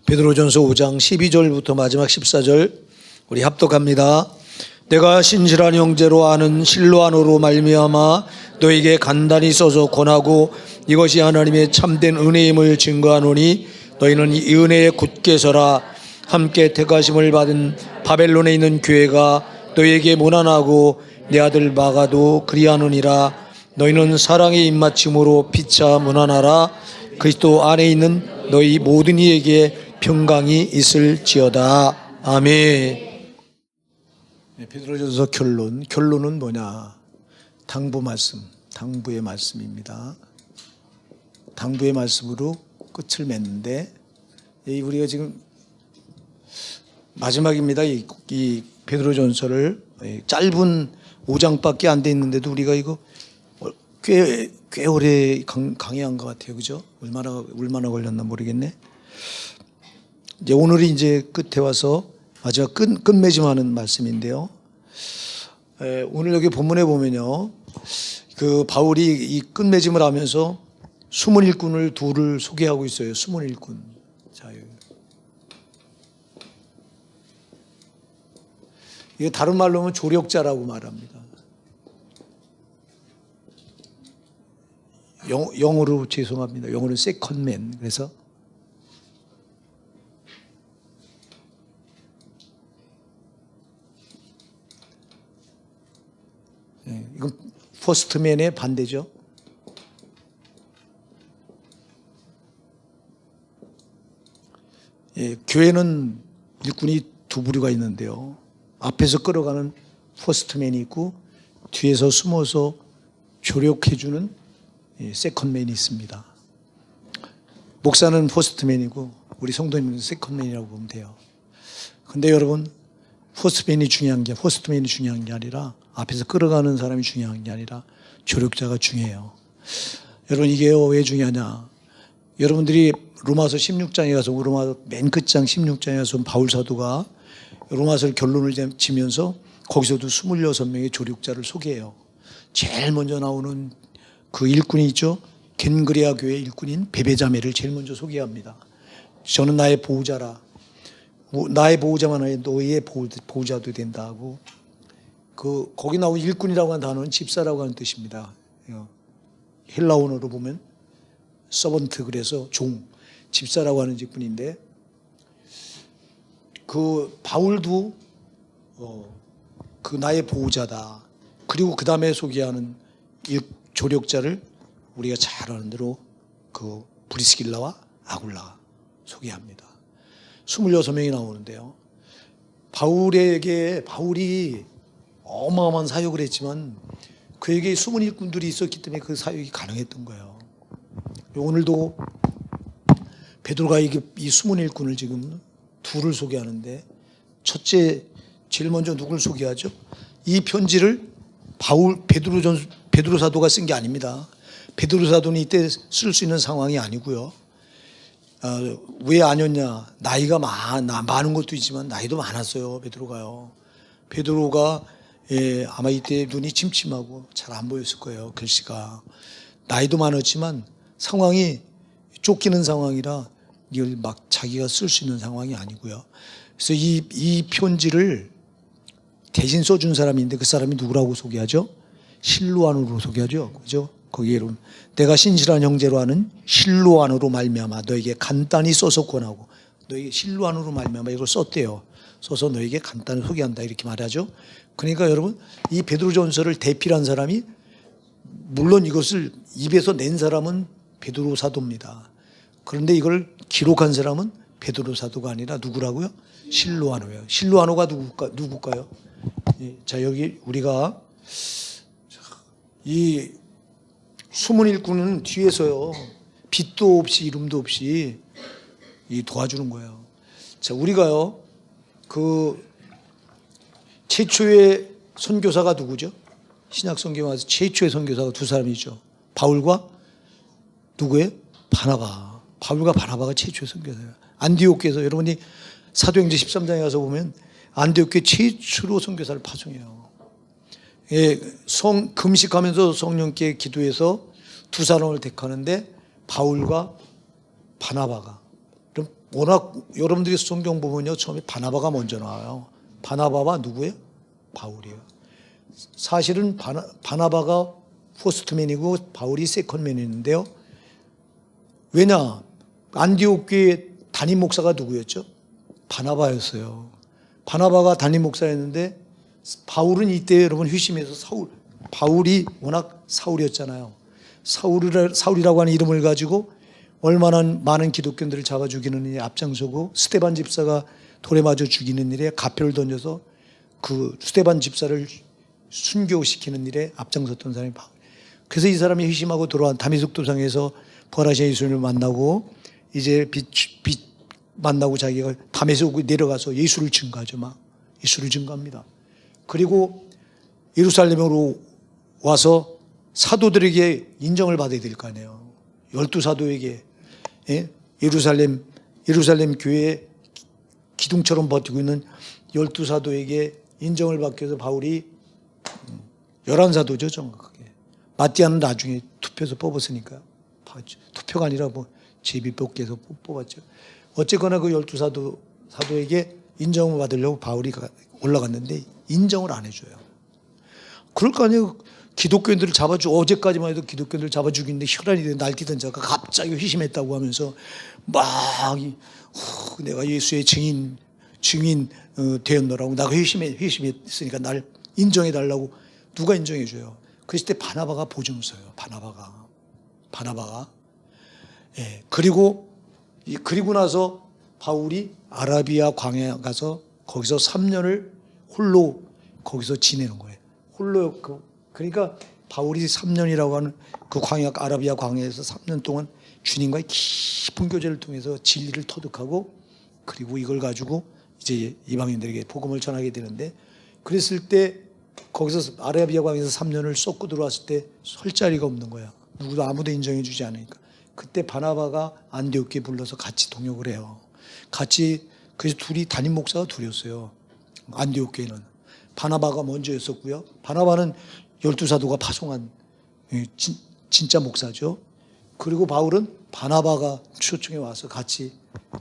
베드로전서 5장 12절부터 마지막 14절 우리 합독합니다. 내가 신실한 형제로 아는 실로아노로 말미암아 너에게 간단히 써서 권하고 이것이 하나님의 참된 은혜임을 증거하노니 너희는 이 은혜에 굳게 서라. 함께 택하심을 받은 바벨론에 있는 교회가 너희에게 무난하고 내 아들 마가도 그리하느니라. 너희는 사랑의 입맞춤으로 피차 무난하라. 그리스도 안에 있는 너희 모든 이에게 평강이 있을지어다. 아멘. 베드로전서 결론은 뭐냐? 당부 말씀, 당부의 말씀입니다. 당부의 말씀으로 끝을 맺는데 우리가 지금 마지막입니다. 이 베드로전서를 짧은 5장밖에 안 돼 있는데도 우리가 이거 꽤 오래 강의한 것 같아요. 그죠? 얼마나 걸렸나 모르겠네. 이제 오늘이 이제 끝에 와서 마지막 끝맺음하는 말씀인데요. 오늘 여기 본문에 보면요. 그 바울이 이 끝맺음을 하면서 숨은 일꾼을 둘을 소개하고 있어요. 숨은 일꾼. 자, 이게 다른 말로 하면 조력자라고 말합니다. 영어로 죄송합니다. 영어로 세컨맨. 그래서 이건 퍼스트맨의 반대죠. 교회는 일꾼이 두 부류가 있는데요. 앞에서 끌어가는 퍼스트맨이 있고 뒤에서 숨어서 조력해주는 세컨맨이 있습니다. 목사는 퍼스트맨이고 우리 성도님은 세컨맨이라고 보면 돼요. 근데 여러분 퍼스트맨이 중요한 게 아니라 앞에서 끌어가는 사람이 중요한 게 아니라 조력자가 중요해요. 여러분 이게 왜 중요하냐? 여러분들이 로마서 16장에 가서 로마 맨 끝장 16장에 가서 바울 사도가 로마서를 결론을 지면서 거기서도 26명의 조력자를 소개해요. 제일 먼저 나오는 그 일꾼이 있죠. 겐그레아 교회 일꾼인 베베자매를 제일 먼저 소개합니다. 저는 나의 보호자라. 나의 보호자만 아니라 너희의 보호자도 된다 하고 거기 나온 일꾼이라고 하는 단어는 집사라고 하는 뜻입니다. 헬라어로 보면 서번트 그래서 종, 집사라고 하는 직분인데 그 바울도 그 나의 보호자다. 그리고 그 다음에 소개하는 조력자를 우리가 잘 아는 대로 그 브리스길라와 아굴라 소개합니다. 26명이 나오는데요. 바울이 어마어마한 사역을 했지만 그에게 숨은 일꾼들이 있었기 때문에 그 사역이 가능했던 거예요. 오늘도 베드로가 이 숨은 일꾼을 지금 둘을 소개하는데 첫째 제일 먼저 누굴 소개하죠? 이 편지를 베드로 사도가 쓴 게 아닙니다. 베드로 사도는 이때 쓸 수 있는 상황이 아니고요. 왜 아니었냐? 나이가 많은 것도 있지만 나이도 많았어요. 베드로가 아마 이때 눈이 침침하고 잘 안 보였을 거예요. 글씨가 나이도 많았지만 상황이 쫓기는 상황이라 이걸 막 자기가 쓸 수 있는 상황이 아니고요. 그래서 이 편지를 대신 써준 사람인데 그 사람이 누구라고 소개하죠? 실로아노로 소개하죠. 그죠? 거기에 내가 신실한 형제로 아는 실로아노로 말미암아 너에게 간단히 써서 권하고 너에게 실로아노로 말미암아 이걸 썼대요. 써서 너에게 간단히 소개한다 이렇게 말하죠. 그러니까 여러분 이 베드로전서를 대필한 사람이 물론 이것을 입에서 낸 사람은 베드로 사도입니다. 그런데 이걸 기록한 사람은 베드로 사도가 아니라 누구라고요? 실로아노예요. 실로아노가 누굴까요? 자 여기 우리가 이 숨은 일꾼은 뒤에서요 빛도 없이 이름도 없이 도와주는 거예요. 자 우리가요 그 최초의 선교사가 누구죠? 신약 성경에 와서 최초의 선교사가 두 사람이죠. 바울과 누구예요? 바나바. 바울과 바나바가 최초의 선교사예요. 안디옥에서 여러분이 사도행전 13장에 가서 보면 안디옥에 최초로 선교사를 파송해요. 금식하면서 성령께 기도해서 두 사람을 택하는데 바울과 바나바가 그럼 워낙 여러분들이 성경 보면요, 처음에 바나바가 먼저 나와요. 바나바가 누구예요? 바울이에요. 사실은 바나바가 퍼스트맨이고 바울이 세컨맨이었는데요. 왜냐? 안디옥 교회 담임 목사가 누구였죠? 바나바였어요. 바나바가 담임 목사였는데 바울은 이때 여러분 회심해서 바울이 워낙 사울이었잖아요. 사울이라고 하는 이름을 가지고 얼마나 많은 기독교인들을 잡아 죽이는 일에 앞장서고 스데반 집사가 돌에 맞아 죽이는 일에 가표를 던져서 그 스데반 집사를 순교시키는 일에 앞장섰던 사람이 바울. 그래서 이 사람이 회심하고 돌아온 다메섹 도상에서 부활하신 예수님을 만나고 이제 빛 만나고 자기가 다메섹으로 내려가서 예수를 증거하죠. 막 예수를 증거합니다. 그리고 예루살렘으로 와서 사도들에게 인정을 받아야 될 거 아니에요. 12사도에게 예루살렘 교회에 기둥처럼 버티고 있는 12사도에게 인정을 받기 위해서 바울이 11사도죠, 정확하게. 마띠아는 나중에 투표해서 뽑았으니까. 투표가 아니라 뭐 제비 뽑기해서 뽑았죠. 어쨌거나 그 12사도에게 인정을 받으려고 바울이 올라갔는데 인정을 안 해줘요. 그럴 거 아니에요. 기독교인들을 어제까지만 해도 기독교인들을 잡아 죽이는데 혈안이 날뛰던 자가 갑자기 회심했다고 하면서 막 내가 예수의 증인 되었노라고, 나가 회심했으니까 날 인정해 달라고. 누가 인정해 줘요? 그랬을 때 바나바가 보증서요. 바나바가. 예. 그리고 나서 바울이 아라비아 광야에 가서 거기서 3년을 홀로 거기서 지내는 거예요. 홀로 그러니까 바울이 3년이라고 하는 그 아라비아 광야에서 3년 동안 주님과의 깊은 교제를 통해서 진리를 터득하고, 그리고 이걸 가지고 이제 이방인들에게 복음을 전하게 되는데, 그랬을 때 거기서 아라비아 광야에서 3년을 쏟고 들어왔을 때 설 자리가 없는 거야. 누구도 아무도 인정해 주지 않으니까. 그때 바나바가 안디옥에 불러서 같이 동역을 해요. 그래서 둘이 담임 목사가 둘이었어요. 안디옥 교회는 바나바가 먼저였었고요. 바나바는 12사도가 파송한 진짜 목사죠. 그리고 바울은 바나바가 초청해 와서 같이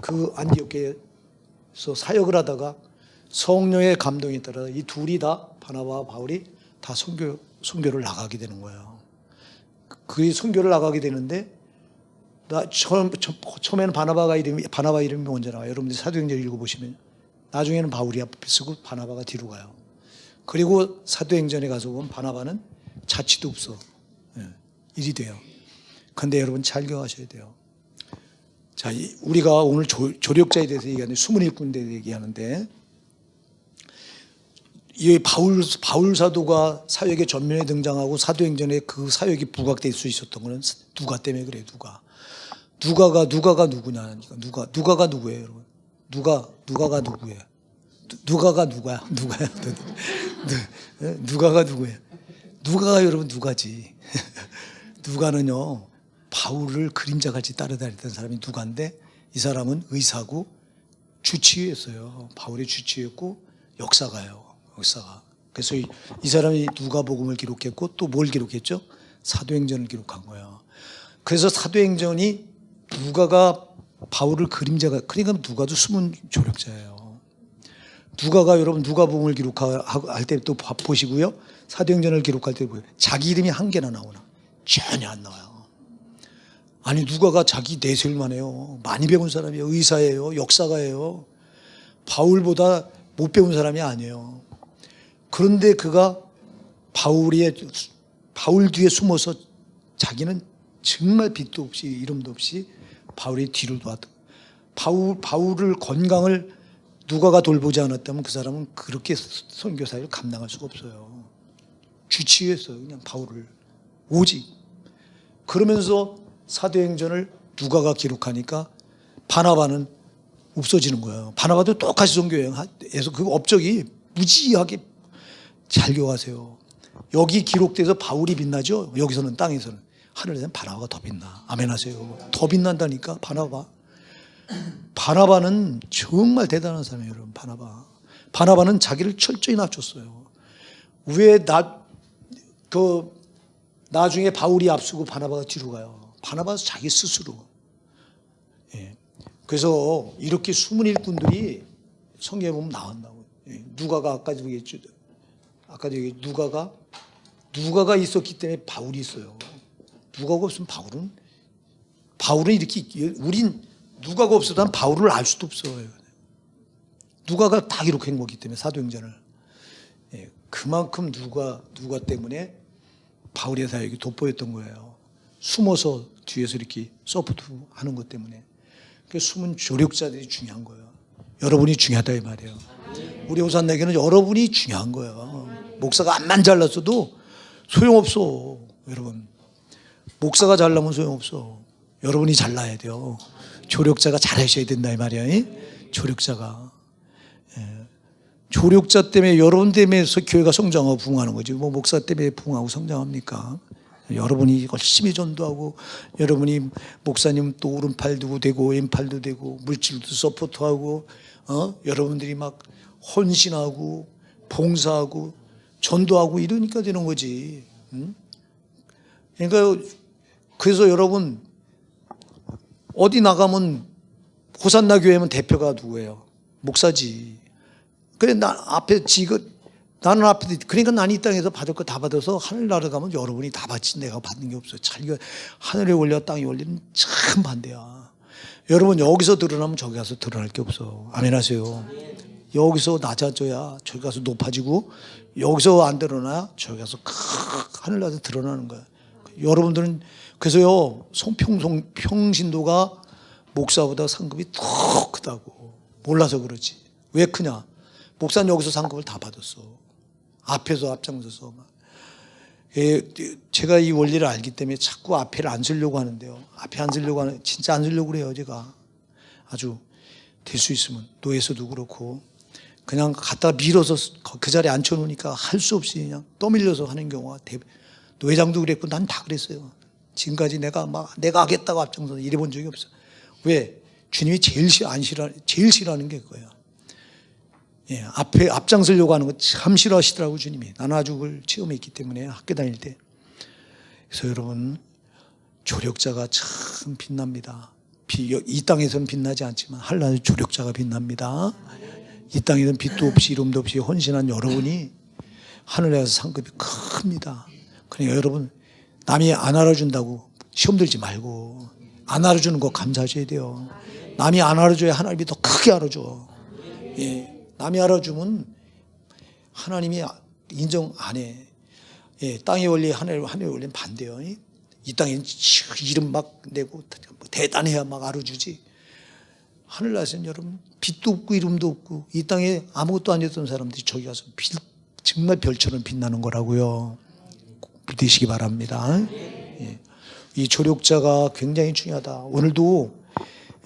그 안디옥 교회에서 사역을 하다가 성령의 감동에 따라 이 둘이 다, 바나바와 바울이 다 선교를 나가게 되는 거예요. 그 선교를 나가게 되는데, 처음에는 바나바 이름이 먼저 나와요. 여러분들 사도행전 읽어보시면 나중에는 바울이 앞에 쓰고 바나바가 뒤로 가요. 그리고 사도행전에 가서 보면 바나바는 자취도 없어. 일이 돼요. 그런데 여러분 잘 기억하셔야 돼요. 자, 우리가 오늘 조력자에 대해서 얘기하는데, 숨은 일꾼에 대해서 얘기하는데, 이 바울 사도가 사역의 전면에 등장하고 사도행전에 그 사역이 부각될 수 있었던 거는 누가 때문에 그래요. 누가가 누구냐? 누가가 누구예요, 여러분? 누가가 누구예요? 누가가 누구야? 누가가 누구예요? 누가가 여러분 누가지? 누가는요, 바울을 그림자같이 따라다녔던 사람이 누가인데, 이 사람은 의사고 주치의였어요. 바울의 주치의였고 역사가요. 그래서 이 사람이 누가복음을 기록했고 또 뭘 기록했죠? 사도행전을 기록한 거예요. 그래서 사도행전이 누가가 바울을 그러니까 누가도 숨은 조력자예요. 누가가 여러분 누가복음을 기록할 때 또 보시고요. 사도행전을 기록할 때 보세요. 자기 이름이 한 개나 나오나? 전혀 안 나와요. 아니, 누가가 자기 내세울만 해요. 많이 배운 사람이에요. 의사예요. 역사가예요. 바울보다 못 배운 사람이 아니에요. 그런데 그가 바울 뒤에 숨어서 자기는 정말 빛도 없이 이름도 없이 바울의 뒤를 도왔다. 바울을 건강을 누가가 돌보지 않았다면 그 사람은 그렇게 선교 사역을 감당할 수가 없어요. 주치의했어요. 그냥 바울을 오직. 그러면서 사도행전을 누가가 기록하니까 바나바는 없어지는 거예요. 바나바도 똑같이 선교해서 그 업적이 무지하게 잘 기억하세요. 여기 기록돼서 바울이 빛나죠. 여기서는 땅에서는. 하늘에서는 바나바가 더 빛나. 아멘 하세요. 더 빛난다니까. 바나바는 정말 대단한 사람이에요, 여러분. 바나바는 자기를 철저히 낮췄어요. 나중에 바울이 앞서고 바나바가 뒤로 가요. 바나바는 자기 스스로. 예. 그래서 이렇게 숨은 일꾼들이 성경에 보면 나온다고. 누가가 아까도 얘기했죠. 아까도 얘기 누가가 있었기 때문에 바울이 있어요. 누가가 없으면 바울은 이렇게 우린 누가가 없어도 바울을 알 수도 없어요. 누가가 다 기록한 거기 때문에 사도행전을. 그만큼 누가 때문에 바울의 사역이 돋보였던 거예요. 숨어서 뒤에서 이렇게 서포트하는 것 때문에. 그 숨은 조력자들이 중요한 거예요. 여러분이 중요하다 이 말이에요. 우리 호산에게는 여러분이 중요한 거예요. 목사가 암만 잘났어도 소용없어. 여러분, 목사가 잘나면 소용없어. 여러분이 잘나야 돼요. 조력자가 잘하셔야 된다 이 말이에요. 조력자가. 조력자 때문에, 여러분 때문에 교회가 성장하고 부흥하는 거지. 뭐 목사 때문에 부흥하고 성장합니까? 여러분이 열심히 전도하고, 여러분이 목사님 또 오른팔도 되고 왼팔도 되고 물질도 서포트하고, 여러분들이 막 헌신하고 봉사하고 전도하고 이러니까 되는 거지. 그러니까 그래서 여러분 어디 나가면 호산나 교회면 대표가 누구예요? 목사지. 그래, 나는 앞에, 그러니까 나는 이 땅에서 받을 거 다 받아서 하늘나라 가면 여러분이 다 받지 내가 받는 게 없어요. 자기가 하늘에 올려 땅에 올리는 참 반대야. 여러분 여기서 드러나면 저기 가서 드러날 게 없어. 아멘 하세요. 여기서 낮아져야 저기 가서 높아지고, 여기서 안 드러나야 저기 가서 하늘나라에서 드러나는 거야. 여러분들은 그래서요, 평신도가 목사보다 상급이 더 크다고. 몰라서 그렇지. 왜 크냐? 목사는 여기서 상급을 다 받았어. 앞에서 앞장서서. 제가 이 원리를 알기 때문에 자꾸 앞에를 안 쓰려고 하는데요. 앞에 안 쓰려고 진짜 안 쓰려고 그래요, 제가. 아주 될 수 있으면. 노예서도 그렇고. 그냥 갖다가 밀어서 그 자리에 앉혀놓으니까 할 수 없이 그냥 떠밀려서 하는 경우가 노회장도 그랬고 난 다 그랬어요. 지금까지 내가 하겠다고 앞장서서 이래 본 적이 없어. 왜? 주님이 제일 싫어하는 게 그거예요. 앞에 앞장서려고 하는 거 참 싫어하시더라고, 주님이. 나는 아주 그걸 체험했기 때문에 학교 다닐 때. 그래서 여러분, 조력자가 참 빛납니다. 이 땅에서는 빛나지 않지만 하늘나라에서 조력자가 빛납니다. 이 땅에는 빛도 없이 이름도 없이 헌신한 여러분이 하늘에서 상급이 큽니다. 그러니까 여러분, 남이 안 알아준다고 시험 들지 말고 안 알아주는 거 감사하셔야 돼요. 남이 안 알아줘야 하나님이 더 크게 알아줘. 남이 알아주면 하나님이 인정 안 해. 땅의 원리, 하늘의 원리는 반대요. 이 땅에 이름 막 내고 대단해야 막 알아주지. 하늘나라에서는 여러분 빛도 없고 이름도 없고 이 땅에 아무것도 아니었던 사람들이 저기 가서 정말 별처럼 빛나는 거라고요. 믿으시기 바랍니다. 이 조력자가 굉장히 중요하다. 오늘도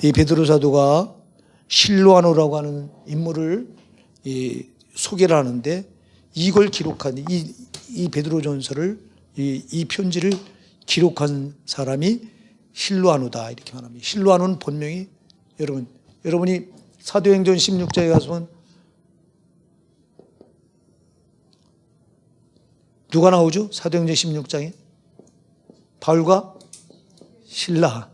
이 베드로 사도가 실로아노라고 하는 인물을 소개를 하는데, 이걸 기록한 이 베드로전서를 이 편지를 기록한 사람이 실로아노다 이렇게 말합니다. 실로아노는 본명이 여러분이 사도행전 16장에 가서는 누가 나오죠? 사도행전 16장에 바울과 실라.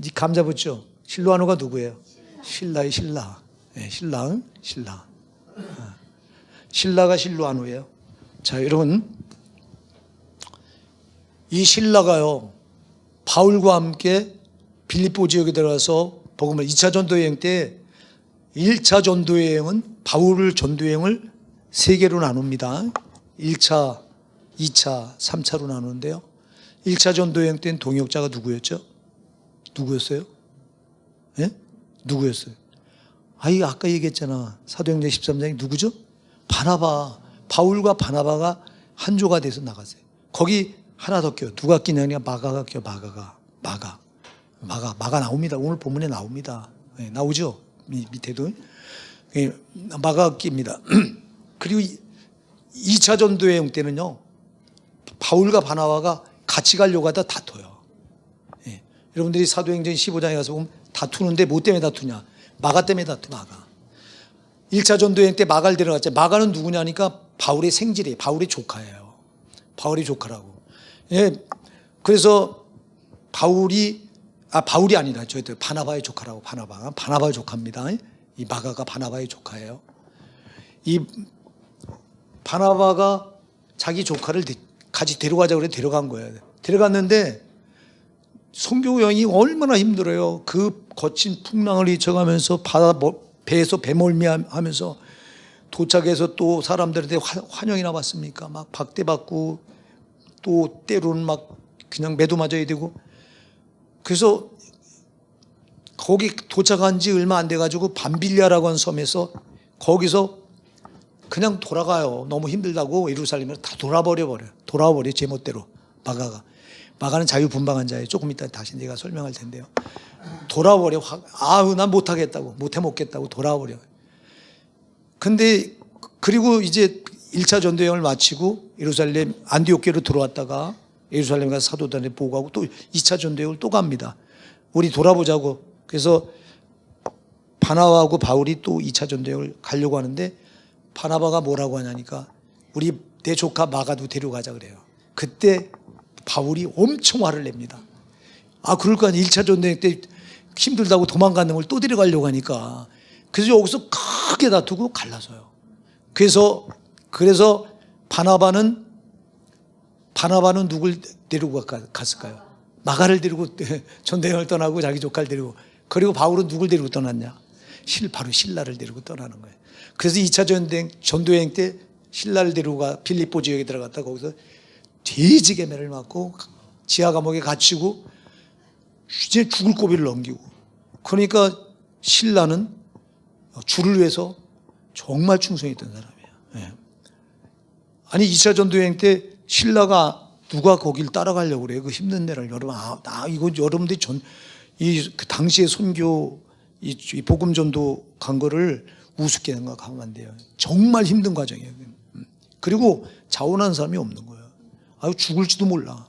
이 감 잡았죠? 실로아노가 누구예요? 신라의 신라. 신랑, 신라. 신라가 실로아노예요. 자, 여러분, 이 신라가요, 바울과 함께 빌립보 지역에 들어가서 복음을 2차 전도여행 때 1차 전도여행은 바울 전도여행을 3개로 나눕니다. 1차, 2차, 3차로 나누는데요. 1차 전도여행 때는 동역자가 누구였죠? 누구였어요? 누구였어요? 아까 얘기했잖아. 사도행전 13장이 누구죠? 바나바. 바울과 바나바가 한조가 돼서 나갔어요. 거기 하나 더 껴요. 누가 끼냐니까 마가가 껴요. 마가 나옵니다. 오늘 본문에 나옵니다. 나오죠? 밑에도. 마가가 낍니다. 그리고 2차 전도여행 때는요, 바울과 바나바가 같이 가려고 하다 다퉈요. 여러분들이 사도행전 15장에 가서 보면 다투는데 뭐 때문에 다투냐? 마가 때문에 마가. 1차 전도여행 때 마가를 데려갔죠. 마가는 누구냐니까 바울의 생질이에요. 바울의 조카예요. 바울의 조카라고. 그래서 바울이 바울이 아니라 저희들 바나바의 조카라고. 바나바의 조카입니다. 이 마가가 바나바의 조카예요. 이 바나바가 자기 조카를 같이 데려가자고 그래 데려간 거예요. 데려갔는데 선교 여행이 얼마나 힘들어요. 그 거친 풍랑을 헤쳐가면서 배에서 배멀미하면서 도착해서 또 사람들한테 환영이나 받습니까? 막 박대받고 또 때로는 막 그냥 매도 맞아야 되고. 그래서 거기 도착한 지 얼마 안 돼가지고 밤빌리아라고 하는 섬에서 거기서 그냥 돌아가요. 너무 힘들다고 예루살렘으로 다 돌아버려 제멋대로. 마가는 자유분방한 자예요. 조금 이따 다시 내가 설명할 텐데요. 돌아버려. 난 못하겠다고, 못해 먹겠다고 돌아버려. 근데 그리고 이제 1차 전도여행을 마치고 예루살렘 안디옥교로 들어왔다가 예루살렘 가서 사도단에 보고하고 또 2차 전도여행을 또 갑니다. 우리 돌아보자고. 그래서 바나바하고 바울이 또 2차 전도여행을 가려고 하는데 바나바가 뭐라고 하냐니까 내 조카 마가도 데려가자 그래요. 그때 바울이 엄청 화를 냅니다. 그럴 거 아니에요. 1차 전도여행 때 힘들다고 도망가는 걸 또 데려가려고 하니까. 그래서 여기서 크게 다투고 갈라서요. 그래서 바나바는 누굴 데리고 갔을까요? 마가를 데리고 전도여행을 떠나고 자기 조카를 데리고. 그리고 바울은 누굴 데리고 떠났냐? 바로 신라를 데리고 떠나는 거예요. 그래서 2차 전도여행 때 신라를 데리고 빌립보 지역에 들어갔다 거기서 돼지개매를 맞고 지하 감옥에 갇히고 이제 죽을 고비를 넘기고. 그러니까 신라는 주를 위해서 정말 충성했던 사람이에요. 아니 2차 전도여행 때 신라가 누가 거길 따라가려고 그래요? 그 힘든 데를. 여러분, 이거 여러분들이 그 당시에 선교 이 복음 전도 간 거를 우습게 생각하면 안 돼요. 정말 힘든 과정이에요. 그리고 자원한 사람이 없는 거예요. 죽을지도 몰라.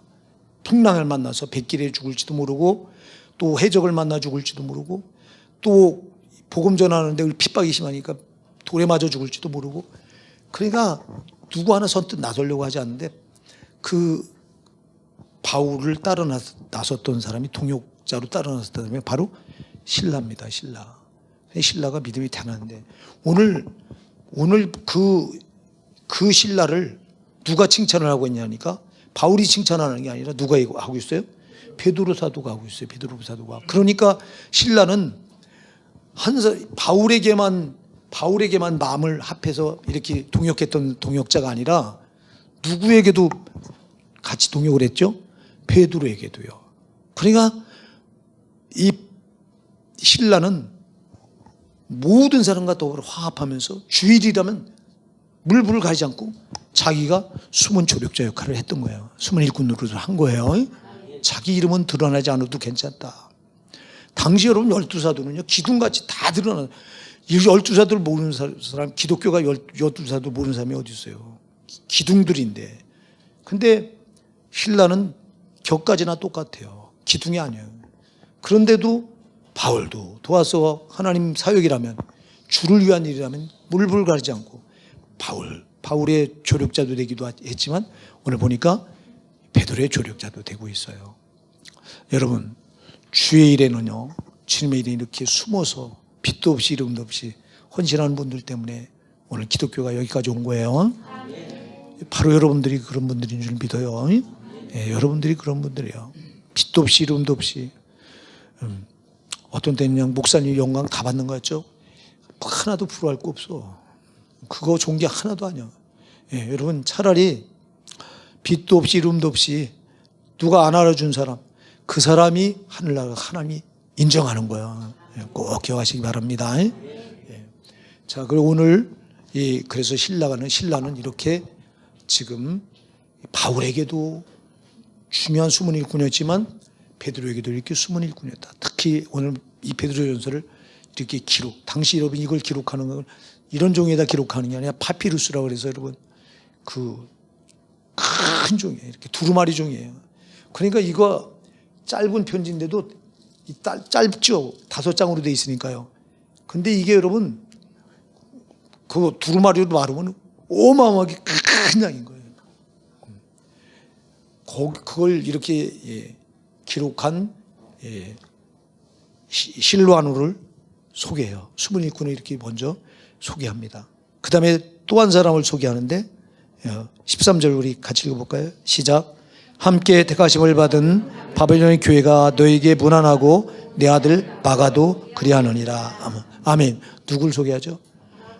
풍랑을 만나서 백길에 죽을지도 모르고 또 해적을 만나 죽을지도 모르고 또 복음 전하는데 핍박이 심하니까 돌에 맞아 죽을지도 모르고. 그러니까 누구 하나 선뜻 나서려고 하지 않는데 그 바울을 따라 나섰던 사람이 동역자로 따라 나섰던 사람이 바로 신라입니다. 신라가 믿음이 대단한데 오늘 그 신라를 누가 칭찬을 하고 있냐니까 바울이 칭찬하는 게 아니라 누가 하고 있어요? 베드로 사도가 하고 있어요. 베드로 사도가. 그러니까 신라는 바울에게만 마음을 합해서 이렇게 동역했던 동역자가 아니라 누구에게도 같이 동역을 했죠? 베드로에게도요. 그러니까 이 신라는 모든 사람과 더불어 화합하면서 주일이라면 물불을 가리지 않고 자기가 숨은 조력자 역할을 했던 거예요. 숨은 일꾼 노릇을 한 거예요. 자기 이름은 드러나지 않아도 괜찮다. 당시 여러분 12사도는요 기둥같이 다 드러나. 12사도를 모르는 사람, 기독교가 12사도 모르는 사람이 어디 있어요? 기둥들인데. 근데 신라는 격까지나 똑같아요. 기둥이 아니에요. 그런데도 바울도 도와서 하나님 사역이라면, 주를 위한 일이라면 물불 가리지 않고 바울의 조력자도 되기도 했지만 오늘 보니까 베드로의 조력자도 되고 있어요. 여러분, 주의 일에는요, 주님의 일에 이렇게 숨어서 빛도 없이 이름도 없이 헌신하는 분들 때문에 오늘 기독교가 여기까지 온 거예요. 바로 여러분들이 그런 분들인 줄 믿어요. 여러분들이 그런 분들이에요. 빛도 없이 이름도 없이. 어떤 때는 그냥 목사님 영광 다 받는 거 같죠? 하나도 부러워할 거 없어. 그거 좋은 게 하나도 아니야. 여러분, 차라리 빛도 없이 이름도 없이 누가 안 알아준 사람, 그 사람이 하늘나라 하나님이 인정하는 거야. 꼭 기억하시기 바랍니다. 자, 그리고 오늘 그래서 신라는 이렇게 지금 바울에게도 중요한 숨은 일꾼이었지만 베드로에게도 이렇게 숨은 일꾼이었다. 특히 오늘 이 베드로전서를 이렇게 당시 여러분 이걸 기록하는 건 이런 종이에다 기록하는 게 아니라 파피루스라고 그래서 여러분 그 큰 종이에요. 이렇게 두루마리 종이에요. 그러니까 이거 짧은 편지인데도 짧죠. 5장으로 돼 있으니까요. 근데 이게 여러분 그 두루마리로 말하면 어마어마하게 큰 양인 거예요. 그걸 이렇게 기록한 실로아누를 소개해요. 21군을 이렇게 먼저 소개합니다. 그 다음에 또 한 사람을 소개하는데 13절 우리 같이 읽어볼까요? 시작. 함께 택하심을 받은 바벨론의 교회가 너에게 문안하고 내 아들 마가도 그리하느니라. 아멘. 누굴 소개하죠?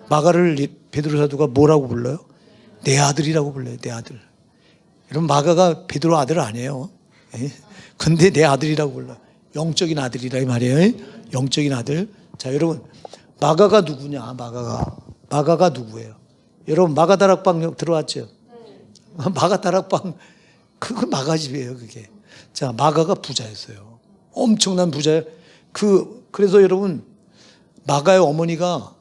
마가를 베드로 사도가 뭐라고 불러요? 내 아들이라고 불러요. 내 아들. 여러분 마가가 베드로 아들 아니에요. 근데 내 아들이라고 불러요. 영적인 아들이라 이 말이에요. 영적인 아들. 자 여러분 마가가 누구냐? 마가가 누구예요? 여러분 마가 다락방 들어왔죠? 마가 다락방 그거 마가 집이에요. 그게. 자 마가가 부자였어요. 엄청난 부자예요. 그래서 여러분 마가의 어머니가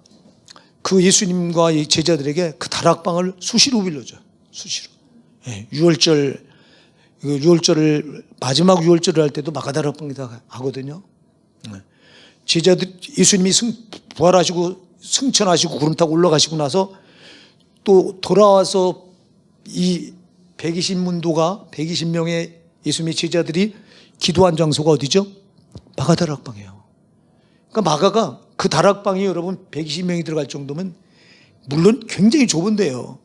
그 예수님과 제자들에게 그 다락방을 수시로 빌려줘요. 수시로. 예, 유월절을 마지막 유월절을 할 때도 마가 다락방에다 하거든요. 제자들 예수님이 부활하시고 승천하시고 구름 타고 올라가시고 나서 또 돌아와서 이 120문도가 120명의 예수님의 제자들이 기도한 장소가 어디죠? 마가 다락방이에요. 그러니까 마가가 그 다락방이 여러분 120명이 들어갈 정도면 물론 굉장히 좁은데요.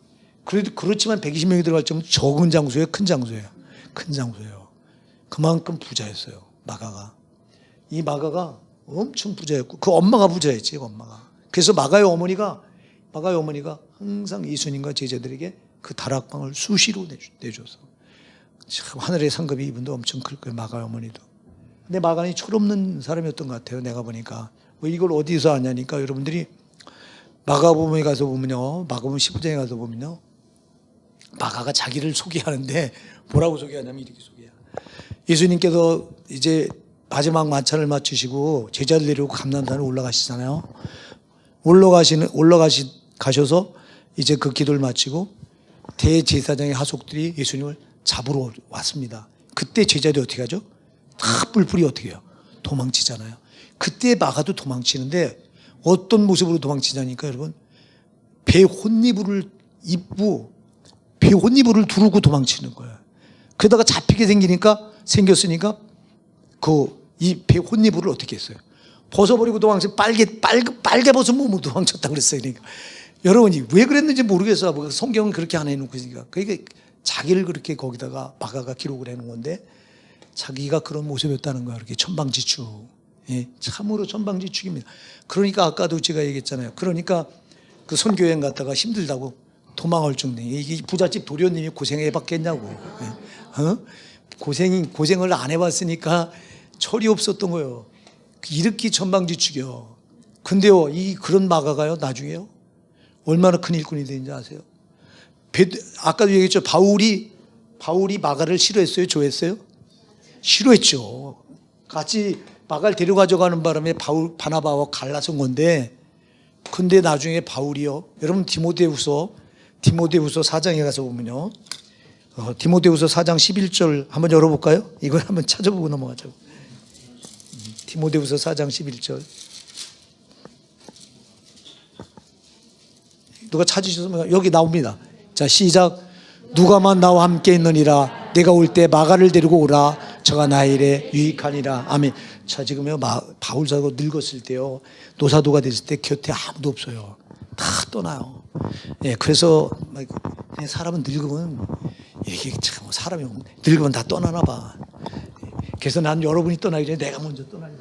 그렇지만 120명이 들어갈 정도면 적은 장소예요? 큰 장소예요? 큰 장소예요. 그만큼 부자였어요. 마가가. 이 마가가 엄청 부자였고 그 엄마가 부자였지. 엄마가. 그래서 마가의 어머니가 항상 예수님과 제자들에게 그 다락방을 수시로 내줘서 참 하늘의 상급이 이분도 엄청 클 거예요. 마가의 어머니도. 근데 마가는 철없는 사람이었던 것 같아요. 내가 보니까. 이걸 어디서 아냐니까 여러분들이 마가복음에 가서 보면요. 마가복음 15장에 가서 보면요. 마가가 자기를 소개하는데 뭐라고 소개하냐면 이렇게 소개해요. 예수님께서 이제 마지막 만찬을 마치시고 제자들 데리고 감람산에 올라가시잖아요. 가셔서 이제 그 기도를 마치고 대제사장의 하속들이 예수님을 잡으러 왔습니다. 그때 제자들이 어떻게 하죠? 다 뿔뿔이 어떻게 해요? 도망치잖아요. 그때 마가도 도망치는데 어떤 모습으로 도망치냐니까 여러분 배 혼이불을 입고 배 혼이불을 두르고 도망치는 거예요. 그러다가 잡히게 생겼으니까 이 배 혼이불을 어떻게 했어요? 벗어버리고 도망쳐 빨개 벗은 몸으로 도망쳤다 그랬어요. 그러니까 여러분이 왜 그랬는지 모르겠어. 성경은 그렇게 안 해놓고 있으니까. 그러니까 자기를 그렇게 거기다가 마가가 기록을 해놓은 건데 자기가 그런 모습이었다는 거야. 이렇게 천방지축. 예, 참으로 천방지축입니다. 그러니까 아까도 제가 얘기했잖아요. 그러니까 그 선교여행 갔다가 힘들다고 도망을 정도. 이게 부잣집 도련님이 고생해봤겠냐고. 예. 고생을 안 해봤으니까 철이 없었던 거예요. 이렇게 천방지축이요. 근데요, 그런 마가가요, 나중에요, 얼마나 큰 일꾼이 되는지 아세요? 아까도 얘기했죠. 바울이 마가를 싫어했어요? 좋아했어요? 싫어했죠. 같이 마가를 데려가져가는 바람에 바나바와 갈라선 건데, 근데 나중에 바울이요. 여러분 디모데후서 4장에 가서 보면요. 디모데후서 4장 11절 한번 열어볼까요? 이걸 한번 찾아보고 넘어가죠. 디모데후서 4장 11절. 누가 찾으셨으면 여기 나옵니다. 자, 시작. 누가만 나와 함께 있느니라. 내가 올 때 마가를 데리고 오라. 저가 나의 일에 유익하니라. 아멘. 자, 지금요 바울 사도가 늙었을 때요, 노사도가 됐을 때 곁에 아무도 없어요. 다 떠나요. 예, 그래서 사람은 늙으면 이게 참 사람이 늙으면 다 떠나나 봐. 그래서 난 여러분이 떠나기 전에 내가 먼저 떠나요.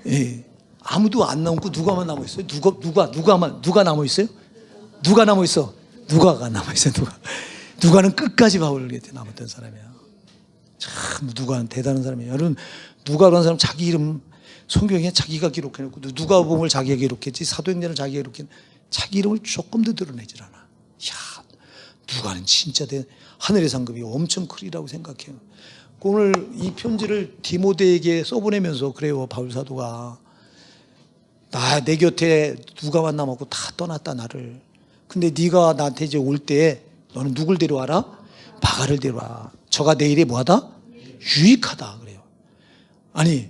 예, 아무도 안 남고 누가만 남아 있어요. 누가 남아 있어요? 누가 남아 있어? 누가가 남아 있어요. 누가는 끝까지 바울을 곁에 남았던 사람이야. 참 누가는 대단한 사람이에요. 여러분 누가라는 사람 자기 이름 성경에 자기가 기록해놓고 누가복음을 자기가 기록했지 사도행전을 자기가 기록했는데 자기 이름을 조금도 드러내질 않아. 야, 누가는 진짜 하늘의 상급이 엄청 크리라고 생각해요. 오늘 이 편지를 디모데에게 써보내면서 그래요. 바울 사도가 내 곁에 누가만 남았고 다 떠났다 나를. 근데 네가 나한테 이제 올 때 너는 누굴 데려와라? 마가를 데려와. 저가 내 일에 뭐하다? 유익하다 그래요. 아니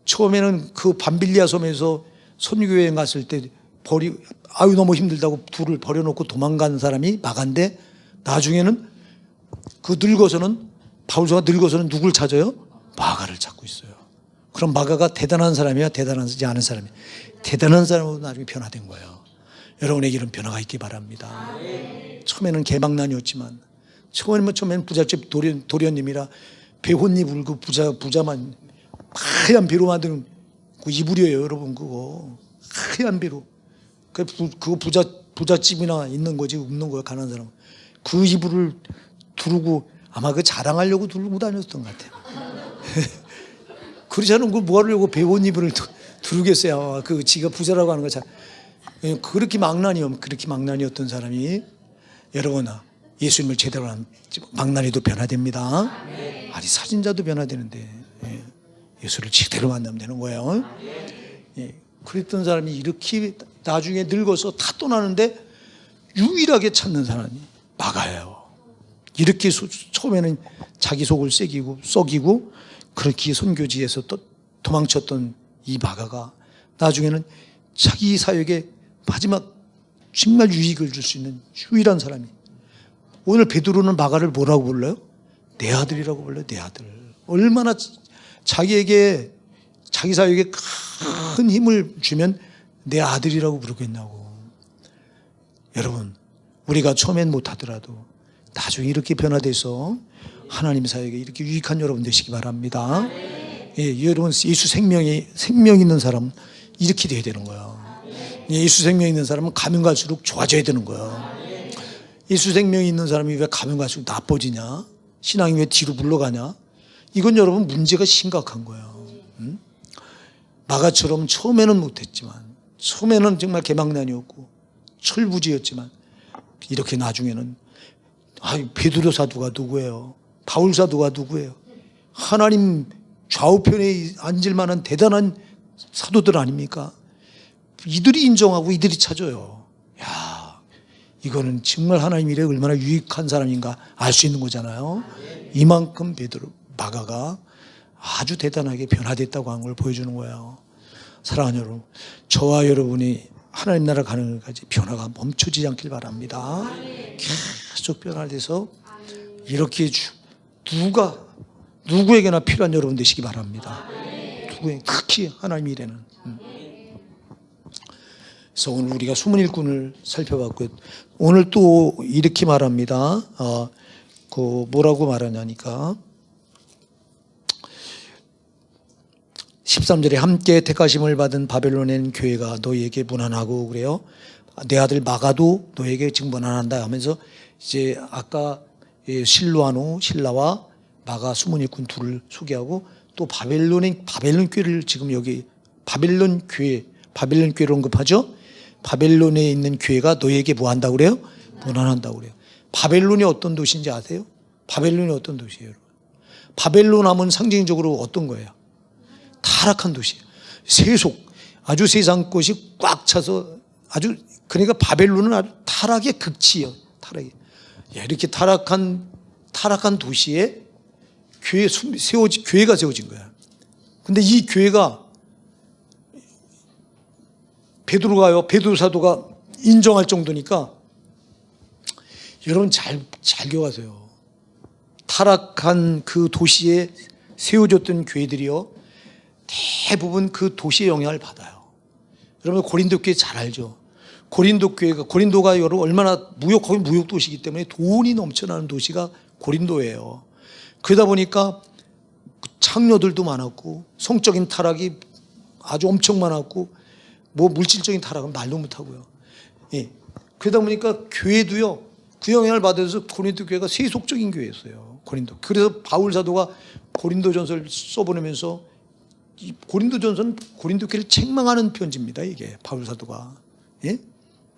처음에는 그 밤빌리아 섬에서 선교여행 갔을 때 너무 힘들다고 둘을 버려놓고 도망간 사람이 마가인데 나중에는 그 늙어서는 바울서가 늙어서는 누굴 찾아요? 마가를 찾고 있어요. 그럼 마가가 대단한 사람이야, 대단하지 않은 사람이야? 대단한 사람으로 나중에 변화된 거예요. 여러분에게 이런 변화가 있기 바랍니다. 처음에는 개망난이었지만, 처음에는 부잣집 도련님이라 배혼잎 울고 부자만 하얀 배로 만드는 그 이불이에요, 여러분. 그거 하얀 배로. 그거 부잣집이나 있는 거지, 없는 거예요, 가난한 사람. 그 이불을 두르고 아마 그 자랑하려고 두르고 다녔던 것 같아요. 그렇지 않으면 뭐 하려고 배혼잎을 두르겠어요. 그 지가 부자라고 하는 거 잘. 그렇게 망난이었던 사람이 여러분 예수님을 제대로 한 망난이도 변화됩니다. 아니 사진자도 변화되는데 예수를 제대로 만나면 되는 거예요. 그랬던 사람이 이렇게 나중에 늙어서 다 떠나는데 유일하게 찾는 사람이 마가예요. 이렇게 처음에는 자기 속을 썩이고 그렇게 선교지에서 또 도망쳤던 이 마가가 나중에는 자기 사역에 마지막 정말 유익을 줄 수 있는 유일한 사람이. 오늘 베드로는 마가를 뭐라고 불러요? 내 아들이라고 불러요. 내 아들. 얼마나 자기에게 자기 사역에 큰 힘을 주면 내 아들이라고 부르겠냐고. 여러분 우리가 처음엔 못하더라도 나중에 이렇게 변화돼서 하나님 사역에 이렇게 유익한 여러분 되시기 바랍니다. 여러분 예수 생명 있는 사람은 이렇게 돼야 되는 거예요. 예수 생명 있는 사람은 가면 갈수록 좋아져야 되는 거예요. 예수 생명이 있는 사람이 왜 가면 갈수록 나빠지냐? 신앙이 왜 뒤로 물러가냐? 이건 여러분 문제가 심각한 거예요. 마가처럼 처음에는 못했지만, 처음에는 정말 개망난이었고 철부지였지만 이렇게 나중에는 베드로 사도가 누구예요? 바울 사도가 누구예요? 하나님 좌우편에 앉을 만한 대단한 사도들 아닙니까? 이들이 인정하고 이들이 찾아요. 야, 이거는 정말 하나님 일에 얼마나 유익한 사람인가 알 수 있는 거잖아요. 이만큼 마가가 아주 대단하게 변화됐다고 하는 걸 보여주는 거예요. 사랑하는 여러분, 저와 여러분이 하나님 나라 가는 것까지 변화가 멈춰지지 않길 바랍니다. 계속 변화돼서 이렇게 누구에게나 필요한 여러분 되시기 바랍니다. 특히 하나님 일에는. 그래서 오늘 우리가 숨은 일꾼을 살펴봤고요. 오늘 또 이렇게 말합니다. 뭐라고 말하냐니까 13절에 함께 택하심을 받은 바벨론에 있는 교회가 너희에게 문안하고 그래요. 내 아들 마가도 너희에게 지금 문안한다 하면서 이제 아까 신라와 마가 숨은 일꾼 둘을 소개하고 또 바벨론 교회를 지금 여기 바벨론 교회를 언급하죠. 바벨론에 있는 교회가 너희에게 뭐 한다고 그래요? 문안한다고 그래요. 바벨론이 어떤 도시인지 아세요? 바벨론이 어떤 도시예요? 바벨론 하면 상징적으로 어떤 거예요? 타락한 도시예요. 아주 세상 것이 꽉 차서 그러니까 바벨론은 아주 타락의 극치예요. 이렇게 타락한 도시에 교회가 세워진 거야. 근데 이 교회가 베드로 사도가 인정할 정도니까 여러분 잘 기억하세요. 타락한 그 도시에 세워졌던 교회들이요, 대부분 그 도시의 영향을 받아요. 여러분 고린도 교회 잘 알죠? 고린도가 여러분 얼마나 무역 도시이기 때문에 돈이 넘쳐나는 도시가 고린도예요. 그러다 보니까 창녀들도 많았고 성적인 타락이 아주 엄청 많았고 물질적인 타락은 말도 못하고요. 그러다 보니까 교회도요 그 영향을 받아서 고린도 교회가 세속적인 교회였어요. 그래서 바울 사도가 고린도전서를 써보내면서 이 고린도전서는 고린도 교회를 책망하는 편지입니다. 이게 바울 사도가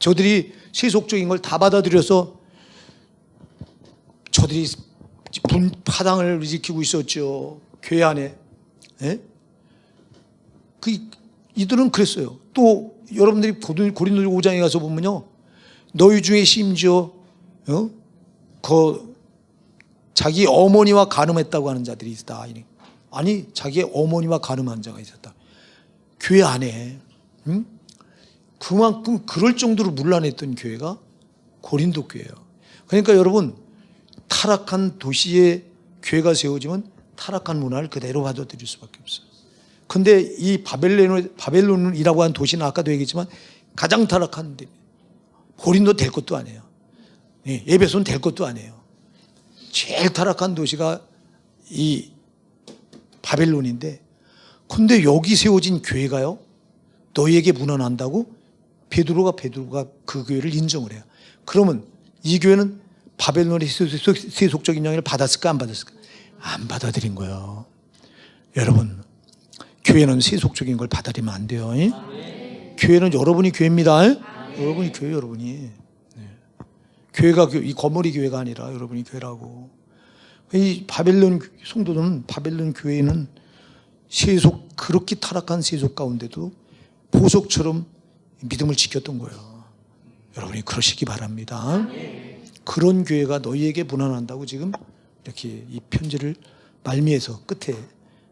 저들이 세속적인 걸 다 받아들여서 저들이 파당을 일으키고 있었죠. 교회 안에. 이들은 그랬어요. 또 여러분들이 고린도 5장에 가서 보면요, 너희 중에 심지어 자기 어머니와 간음했다고 하는 자들이 있다. 아니 자기의 어머니와 간음한 자가 있었다. 교회 안에. 그만큼 그럴 정도로 문란했던 교회가 고린도 교회예요. 그러니까 여러분 타락한 도시에 교회가 세워지면 타락한 문화를 그대로 받아들일 수밖에 없어요. 근데 이 바벨론이라고 하는 도시는 아까도 얘기했지만 가장 타락한 데, 고린도 될 것도 아니에요. 에베소는 될 것도 아니에요. 제일 타락한 도시가 이 바벨론인데, 근데 여기 세워진 교회가요, 너희에게 문안한다고 베드로가 그 교회를 인정을 해요. 그러면 이 교회는 바벨론의 세속적인 영향을 받았을까 안 받았을까? 안 받아들인 거예요. 여러분, 교회는 세속적인 걸 받아들이면 안 돼요. 교회는 여러분이 교회입니다. 여러분이 교회, 여러분이. 교회가 이 건물이 교회가 아니라 여러분이 교회라고. 이 바벨론 성도들은, 바벨론 교회는 그렇게 타락한 세속 가운데도 보석처럼 믿음을 지켰던 거예요. 여러분이 그러시기 바랍니다. 그런 교회가 너희에게 문안한다고 지금 이렇게 이 편지를 말미에서 끝에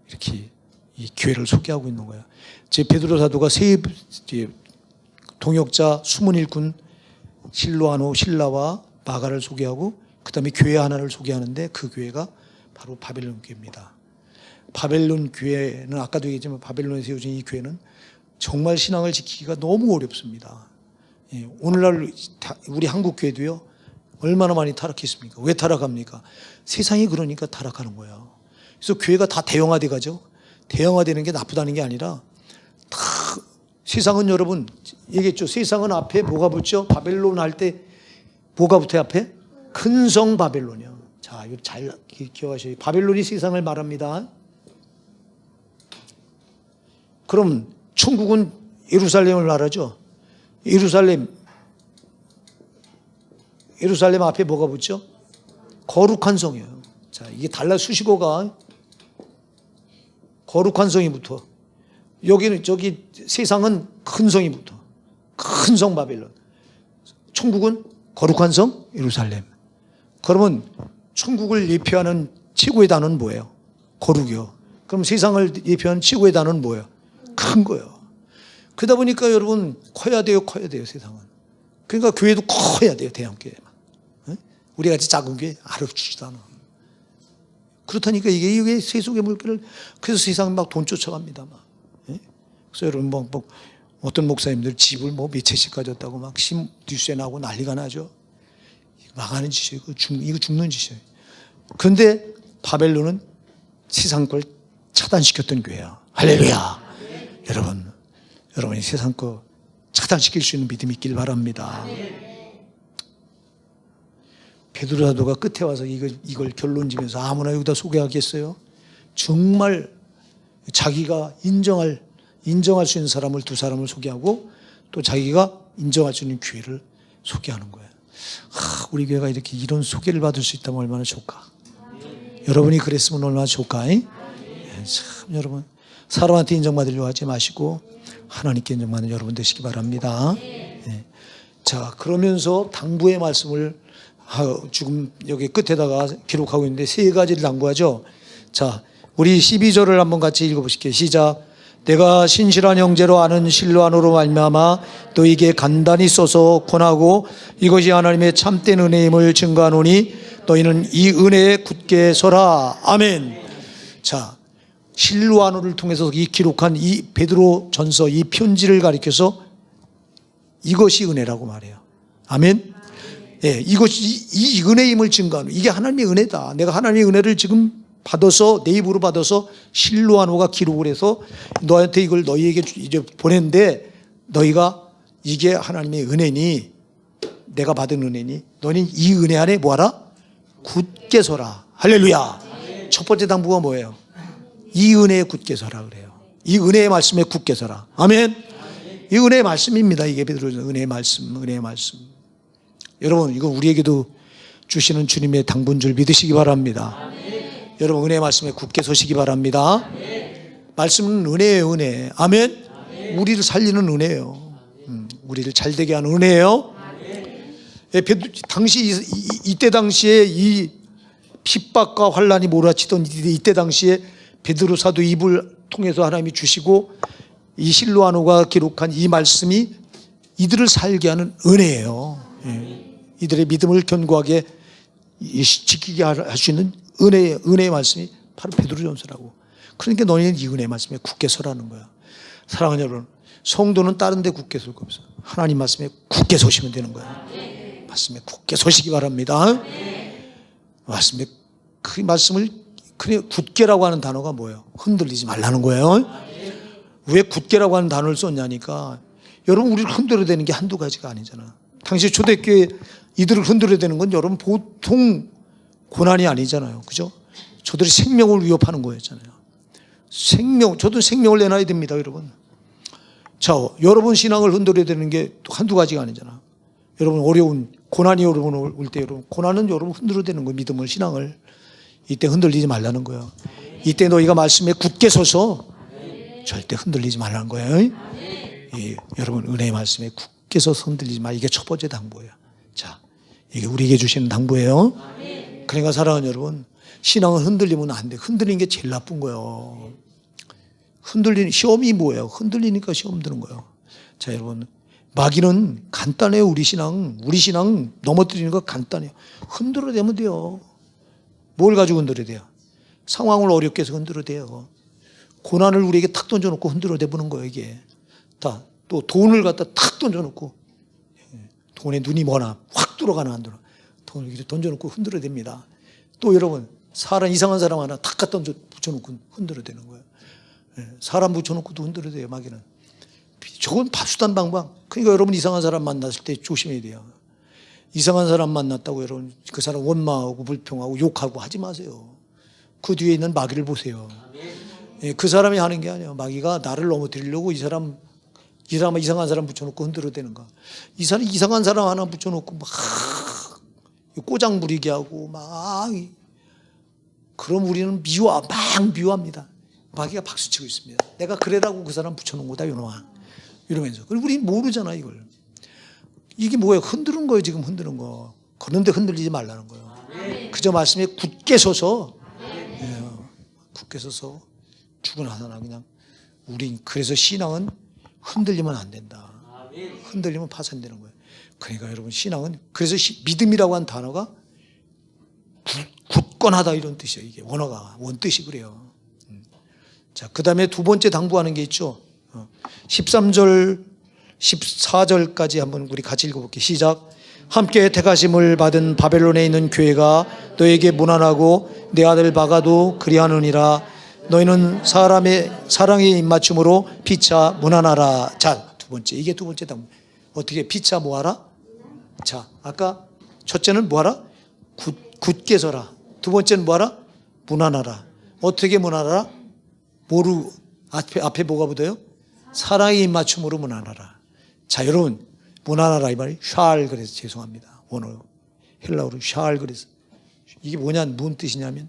이렇게 이 교회를 소개하고 있는 거예요. 제 베드로 사도가 동역자 숨은 일꾼 실로아노, 실라와 마가를 소개하고 그 다음에 교회 하나를 소개하는데, 그 교회가 바로 바벨론 교회입니다. 바벨론 교회는 아까도 얘기했지만 바벨론에 세워진 이 교회는 정말 신앙을 지키기가 너무 어렵습니다. 오늘날 우리 한국 교회도요, 얼마나 많이 타락했습니까? 왜 타락합니까? 세상이 그러니까 타락하는 거예요. 그래서 교회가 다 대형화돼 가죠. 대형화되는 게 나쁘다는 게 아니라, 다 세상은, 여러분 얘기했죠, 세상은 앞에 뭐가 붙죠? 바벨론 할 때 뭐가 붙어요? 앞에 큰 성 바벨론이요. 자, 이거 잘 기억하셔야 돼요. 바벨론이 세상을 말합니다. 그럼 천국은 예루살렘을 말하죠. 예루살렘 앞에 뭐가 붙죠? 거룩한 성이에요. 자, 이게 달라, 수식어가 거룩한 성이 붙어. 여기는, 저기 세상은 큰 성이 붙어. 큰 성 바벨론. 천국은 거룩한 성 예루살렘. 그러면 천국을 예표하는 최고의 단어는 뭐예요? 거룩이요. 그럼 세상을 예표하는 최고의 단어는 뭐예요? 큰 거예요. 그러다 보니까 여러분, 커야 돼요, 세상은. 그러니까 교회도 커야 돼요, 대형교회만. 우리 같이 작은 교회 알아주지도 않아. 그렇다니까 이게 세속의 물결을, 그래서 세상은 막 돈 쫓아갑니다, 막. 그래서 여러분, 어떤 목사님들 집을 몇 채씩 가졌다고 막 뉴스에 나오고 난리가 나죠. 망하는 짓이에요. 이거 죽는 짓이에요. 그런데 바벨론은 세상 걸 차단시켰던 교회야. 할렐루야. 여러분이 세상 거 차단시킬 수 있는 믿음이 있길 바랍니다. 베드로 사도가 끝에 와서 이걸 결론 지면서 아무나 여기다 소개하겠어요? 정말 자기가 인정할 수 있는 사람을, 두 사람을 소개하고, 또 자기가 인정할 수 있는 교회를 소개하는 거예요. 우리 교회가 이런 소개를 받을 수 있다면 얼마나 좋을까? 여러분이 그랬으면 얼마나 좋을까? 참, 여러분, 사람한테 인정받으려고 하지 마시고 하나님께 인정받는 여러분 되시기 바랍니다. 자, 그러면서 당부의 말씀을 지금 여기 끝에다가 기록하고 있는데, 세 가지를 당부하죠. 자, 우리 12절을 한번 같이 읽어보실게요. 시작. 내가 신실한 형제로 아는 실로아노로 말미암아 너희에게 간단히 써서 권하고 이것이 하나님의 참된 은혜임을 증거하노니 너희는 이 은혜에 굳게 서라. 아멘. 자, 실로아노를 통해서 이 기록한 이 베드로 전서, 이 편지를 가리켜서 이것이 은혜라고 말해요. 아멘. 이것이 이 은혜임을 증거하는, 이게 하나님의 은혜다. 내가 하나님의 은혜를 지금 받아서, 내 입으로 받아서 실로아노가 기록을 해서 너한테 이걸 너희에게 이제 보냈는데, 너희가 이게 하나님의 은혜니, 내가 받은 은혜니, 너는 이 은혜 안에 뭐하라? 굳게 서라. 할렐루야. 첫 번째 당부가 뭐예요? 이 은혜에 굳게 서라 그래요. 이 은혜의 말씀에 굳게 서라. 아멘. 이 은혜의 말씀입니다. 이게 베드로의 은혜의 말씀. 여러분, 이거 우리에게도 주시는 주님의 당부인 줄 믿으시기 바랍니다. 여러분, 은혜의 말씀에 굳게 서시기 바랍니다. 말씀은 은혜예요, 은혜. 아멘. 우리를 살리는 은혜예요. 우리를 잘되게 하는 은혜예요. 이때 당시에 이 핍박과 환란이 몰아치던 이때 당시에 베드로 사도 입을 통해서 하나님이 주시고, 이 실로아노가 기록한 이 말씀이 이들을 살게 하는 은혜예요. 이들의 믿음을 견고하게 지키게 할 수 있는 은혜의 말씀이 바로 베드로전서라고. 그러니까 너희는 이 은혜 말씀에 굳게 서라는 거야. 사랑하는 여러분, 성도는 다른 데 굳게 설 거 없어. 하나님 말씀에 굳게 서시면 되는 거야. 말씀에 굳게 서시기 바랍니다. 말씀에 그 말씀을 그냥 굳게라고 하는 단어가 뭐예요? 흔들리지 말라는 거예요. 왜 굳게라고 하는 단어를 썼냐니까, 여러분 우리를 흔들어대는 게 한두 가지가 아니잖아. 당시 초대교회 이들을 흔들어대는 건 여러분 보통 고난이 아니잖아요. 그죠? 저들이 생명을 위협하는 거였잖아요. 저도 생명을 내놔야 됩니다, 여러분. 자, 여러분 신앙을 흔들어대는 게 한두 가지가 아니잖아. 여러분 어려운 고난이 여러분 올 때, 여러분 고난은 여러분 흔들어대는 거예요. 믿음을, 신앙을. 이때 흔들리지 말라는 거예요. 이때 너희가 말씀에 굳게 서서 절대 흔들리지 말라는 거예요. 여러분 은혜의 말씀에 굳게 서서 흔들리지 마. 이게 첫 번째 당부예요. 자, 이게 우리에게 주시는 당부예요. 그러니까 사랑하는 여러분, 신앙은 흔들리면 안 돼. 흔들리는 게 제일 나쁜 거예요. 흔들리는 시험이 뭐예요? 흔들리니까 시험 드는 거예요. 자, 여러분, 마귀는 간단해요. 우리 신앙 넘어뜨리는 거 간단해요. 흔들어대면 돼요. 뭘 가지고 흔들어대요? 상황을 어렵게 해서 흔들어대요. 고난을 우리에게 탁 던져놓고 흔들어대보는 거예요. 이게 다 또 돈을 갖다 탁 던져놓고, 돈에 눈이 머나 확 들어가나 안 들어, 돈을 이렇게 던져놓고 흔들어댑니다. 또 여러분, 이상한 사람 하나 탁 갖다 붙여놓고 흔들어대는 거예요. 사람 붙여놓고도 흔들어대요. 마귀는. 저건 파수단 방방. 그러니까 여러분 이상한 사람 만났을 때 조심해야 돼요. 이상한 사람 만났다고 여러분 그 사람 원망하고 불평하고 욕하고 하지 마세요. 그 뒤에 있는 마귀를 보세요. 그 사람이 하는 게 아니에요. 마귀가 나를 넘어뜨리려고 이 사람 이상한 사람 붙여놓고 흔들어대는 거. 이상한 사람 하나 붙여놓고 막 꼬장 부리게 하고 막, 그럼 우리는 막 미워합니다. 마귀가 박수치고 있습니다. 내가 그래라고 그 사람 붙여놓은 거다 이러면서. 그리고 우리 모르잖아 이걸. 이게 뭐예요? 흔드는 거예요. 지금 흔드는 거. 그런데 흔들리지 말라는 거예요. 그저 말씀에 굳게 서서, 굳게 서서 죽어나서나 그냥. 우린 그래서 신앙은 흔들리면 안 된다. 흔들리면 파산되는 거예요. 그러니까 여러분 신앙은, 그래서 믿음이라고 한 단어가 굳건하다 이런 뜻이에요. 이게 원뜻이 그래요. 자, 그 다음에 두 번째 당부하는 게 있죠. 13절 14절까지 한번 우리 같이 읽어볼게요. 시작. 함께 택하심을 받은 바벨론에 있는 교회가 너에게 무난하고 내 아들 바가도 그리하느니라. 너희는 사람의 사랑의 입맞춤으로 피차 무난하라. 자, 두 번째, 이게 두 번째 당부. 어떻게 피차 뭐하라? 자, 아까 첫째는 뭐하라? 굳게 서라. 두 번째는 뭐하라? 무난하라. 어떻게 무난하라? 앞에 뭐가 붙어요? 사랑의 입맞춤으로 무난하라. 자, 여러분, 무난하라 이 말이 샬 그래서 죄송합니다. 원어 헬라어로 샬 그래서 이게 무슨 뜻이냐면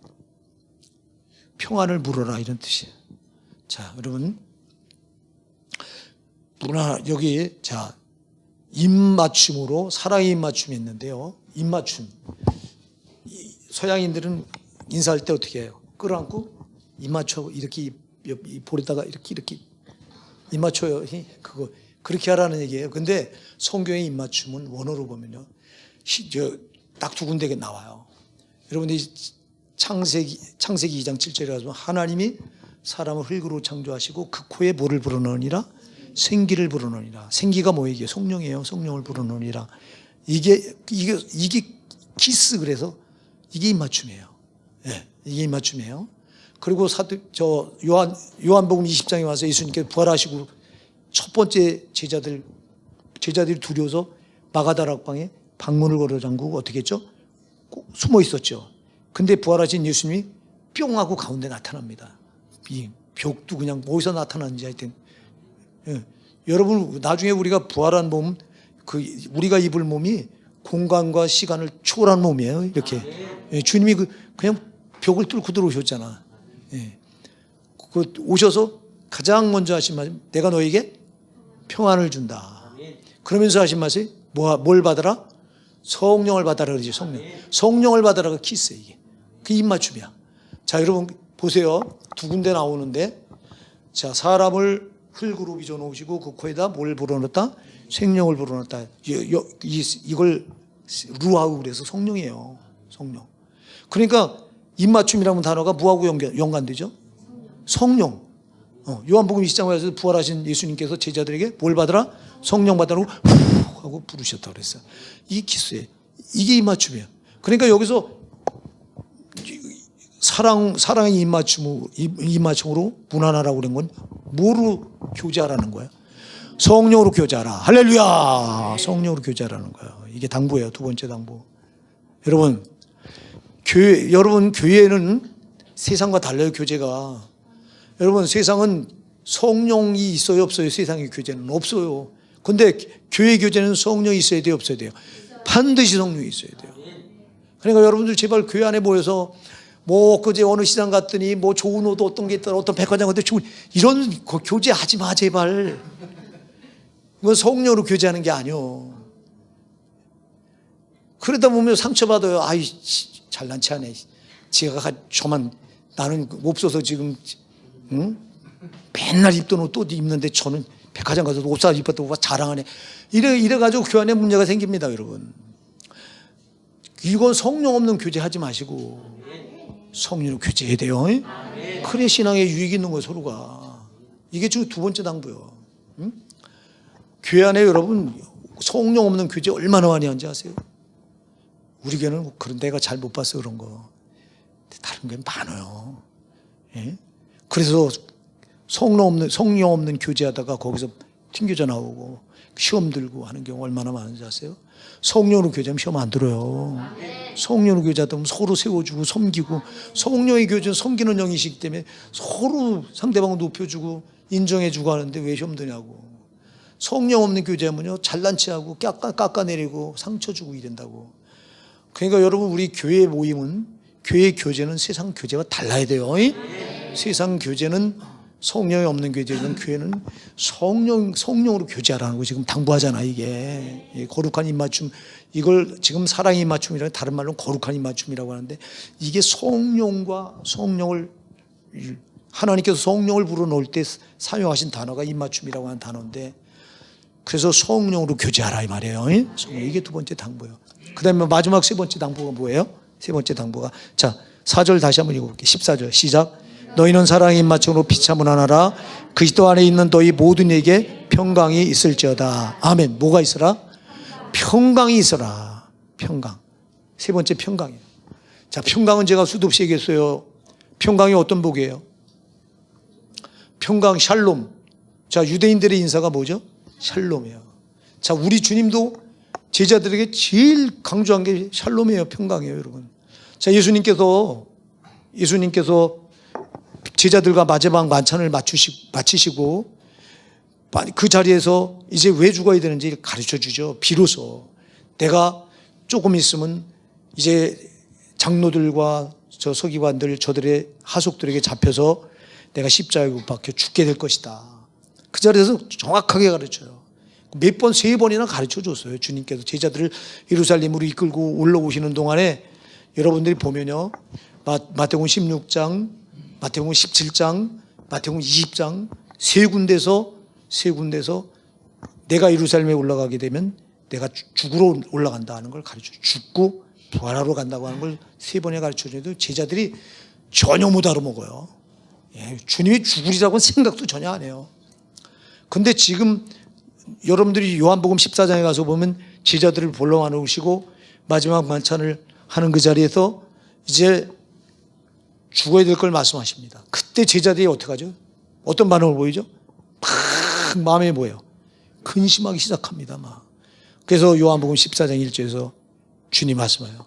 평안을 물어라 이런 뜻이에요. 자, 여러분, 여기 자 입맞춤으로 사랑의 입맞춤이 있는데요. 입맞춤. 서양인들은 인사할 때 어떻게 해요? 끌어안고 입맞춰 이렇게 볼에다가 이렇게 입맞춰요. 그거 그렇게 하라는 얘기예요. 근데 성경의 입맞춤은 원어로 보면요, 딱 두 군데가 나와요. 여러분들이 창세기 2장 7절에 가서 하나님이 사람을 흙으로 창조하시고 그 코에 뭐를 불어넣으니라? 생기를 불어넣으니라. 생기가 뭐예요? 이게 성령이에요. 성령을 불어넣으니라. 이게 키스. 그래서 이게 입맞춤이에요. 네, 이게 입맞춤이에요. 그리고 요한복음 20장에 와서 예수님께서 부활하시고 첫 번째 제자들이 두려워서 마가다락방에 방문을 걸어 잠그고 어떻게 했죠? 숨어 있었죠. 근데 부활하신 예수님이 뿅 하고 가운데 나타납니다. 이 벽도 그냥 어디서 나타났는지 하여튼. 여러분, 나중에 우리가 부활한 몸, 우리가 입을 몸이 공간과 시간을 초월한 몸이에요. 이렇게. 주님이 그냥 벽을 뚫고 들어오셨잖아. 오셔서 가장 먼저 하신 말씀, 내가 너에게 평안을 준다. 그러면서 하신 말씀이 뭘 받아라? 성령을 받아라 그러지. 성령을 받아라가 키스예요. 이게 그 입맞춤이야. 자, 여러분 보세요. 두 군데 나오는데, 자, 사람을 흙으로 빚어 놓으시고 그 코에다 뭘 불어넣었다? 생명을 불어넣었다. 이걸 루하고 그래서 성령이에요. 성령. 그러니까 입맞춤이라는 단어가 뭐하고 연관되죠? 성령. 요한복음 20장에서 부활하신 예수님께서 제자들에게 뭘 받으라? 성령 받으라고 후 하고 부르셨다고 그랬어요. 이 기수에 이게 입맞춤이에요. 그러니까 여기서 사랑의 입맞춤으로 무난하라고 그런 건 뭐로 교제하라는 거예요? 성령으로 교제하라. 할렐루야. 성령으로 교제하라는 거예요. 이게 당부예요. 두 번째 당부. 여러분 교회는 세상과 달라요. 교제가. 여러분 세상은 성령이 있어요 없어요? 세상의 교제는 없어요. 근데 교회 교제는 성령이 있어야 돼요 없어야 돼요? 반드시 성령이 있어야 돼요. 그러니까 여러분들 제발 교회 안에 모여서 뭐 그제 어느 시장 갔더니 뭐 좋은 옷 어떤 게 있더라 어떤 백화점 갔더니 좋은 이런 교제하지 마 제발. 그건 성령으로 교제하는 게 아니요. 그러다 보면 상처받아요. 아이 잘난 체 하네. 제가 저만 나는 없어서 지금 응? 맨날 입던 옷 또 입는데 저는 백화점 가서 옷 사서 입었다고 자랑하네. 이래가지고 교회 안에 문제가 생깁니다 여러분. 이건 성령 없는 교제 하지 마시고 성령으로 교제해야 돼요. 그래 신앙에 유익 있는 거예요 서로가. 이게 지금 두 번째 당부요. 응? 교회 안에 여러분 성령 없는 교제 얼마나 많이 하는지 아세요? 우리 교회는 그런 데가 잘 못 봤어요 그런 거. 다른 게 많아요. 예? 그래서 성령 없는 교제하다가 거기서 튕겨져 나오고 시험 들고 하는 경우 얼마나 많은지 아세요? 성령으로 교제하면 시험 안 들어요. 성령으로 교제하다 보면 서로 세워주고 섬기고 성령의 교제는 섬기는 영이시기 때문에 서로 상대방을 높여주고 인정해주고 하는데 왜 시험 드냐고. 성령 없는 교제하면요 잘난 체하고 깎아내리고 상처 주고 이런다고. 그러니까 여러분 우리 교회 모임은 교회 교제는 세상 교제와 달라야 돼요. 세상 교제는 성령이 없는 교제는 교회는 성령으로 교제하라는 거 지금 당부하잖아 이게. 거룩한 입맞춤 이걸 지금 사랑의 입맞춤이라는 다른 말로는 거룩한 입맞춤이라고 하는데 이게 성령과 성령을 하나님께서 성령을 불어넣을 때 사용하신 단어가 입맞춤이라고 하는 단어인데 그래서 성령으로 교제하라 이 말이에요. 이게 두 번째 당부예요. 그 다음에 마지막 세 번째 당부가 뭐예요? 세 번째 당부가 자 4절 다시 한번 읽어볼게요. 14절 시작. 너희는 사랑의 입맞춤으로 피차문 하나라. 그리스도 안에 있는 너희 모든 이에게 평강이 있을지어다. 아멘. 뭐가 있어라? 평강이 있어라. 평강. 세 번째 평강이에요. 자 평강은 제가 수도 없이 얘기했어요. 평강이 어떤 복이에요? 평강 샬롬. 자 유대인들의 인사가 뭐죠? 샬롬이에요. 자 우리 주님도 제자들에게 제일 강조한 게 샬롬이에요. 평강이에요 여러분. 자 예수님께서 제자들과 마지막 만찬을 마치시고 그 자리에서 이제 왜 죽어야 되는지 가르쳐 주죠. 비로소 내가 조금 있으면 이제 장로들과 저 서기관들 저들의 하속들에게 잡혀서 내가 십자가에 못 박혀 죽게 될 것이다. 그 자리에서 정확하게 가르쳐요. 몇 번, 세 번이나 가르쳐 줬어요. 주님께서 제자들을 예루살렘으로 이끌고 올라오시는 동안에 여러분들이 보면요. 마태복음 16장, 마태복음 17장, 마태복음 20장 세 군데서 내가 예루살렘에 올라가게 되면 내가 죽으러 올라간다 하는 걸 가르쳐 죽고 부활하러 간다고 하는 걸 세 번에 가르쳐 줘도 제자들이 전혀 못 알아먹어요. 예, 주님이 죽으리라고는 생각도 전혀 안 해요. 근데 지금 여러분들이 요한복음 14장에 가서 보면 제자들을 불러 안으시고 마지막 만찬을 하는 그 자리에서 이제 죽어야 될 걸 말씀하십니다. 그때 제자들이 어떻게 하죠? 어떤 반응을 보이죠? 막 마음에 뭐예요? 근심하기 시작합니다. 막. 그래서 요한복음 14장 1절에서 주님 말씀해요.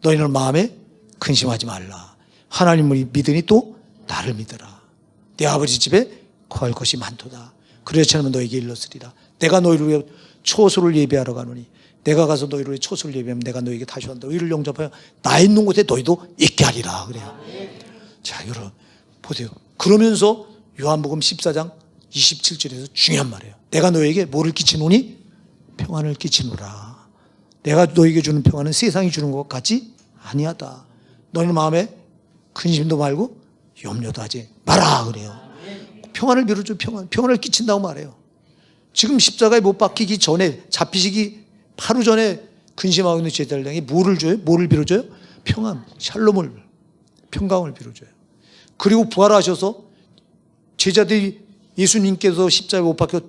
너희는 마음에 근심하지 말라. 하나님을 믿으니 또 나를 믿어라. 내 아버지 집에 거할 것이 많도다. 그렇지 않으면 너에게 일렀으리라. 내가 너희를 위해 초소를 예배하러 가노니 내가 가서 너희를 위해 초소를 예배하면 내가 너에게 다시 한다. 너희를 영접하여 나 있는 곳에 너희도 있게 하리라. 그래요. 자, 여러분 보세요. 그러면서 요한복음 14장 27절에서 중요한 말이에요. 내가 너에게 뭐를 끼치노니? 평안을 끼치노라. 내가 너에게 주는 평안은 세상이 주는 것 같지 아니하다. 너희는 마음에 근심도 말고 염려도 하지 마라. 그래요. 평안을 빌어줘. 평안을 끼친다고 말해요. 지금 십자가에 못 박히기 전에 잡히시기 하루 전에 근심하고 있는 제자들에게 뭐를 줘요? 뭐를 빌어줘요? 평안, 샬롬을 평강을 빌어줘요. 그리고 부활하셔서 제자들이 예수님께서 십자가에 못 박혀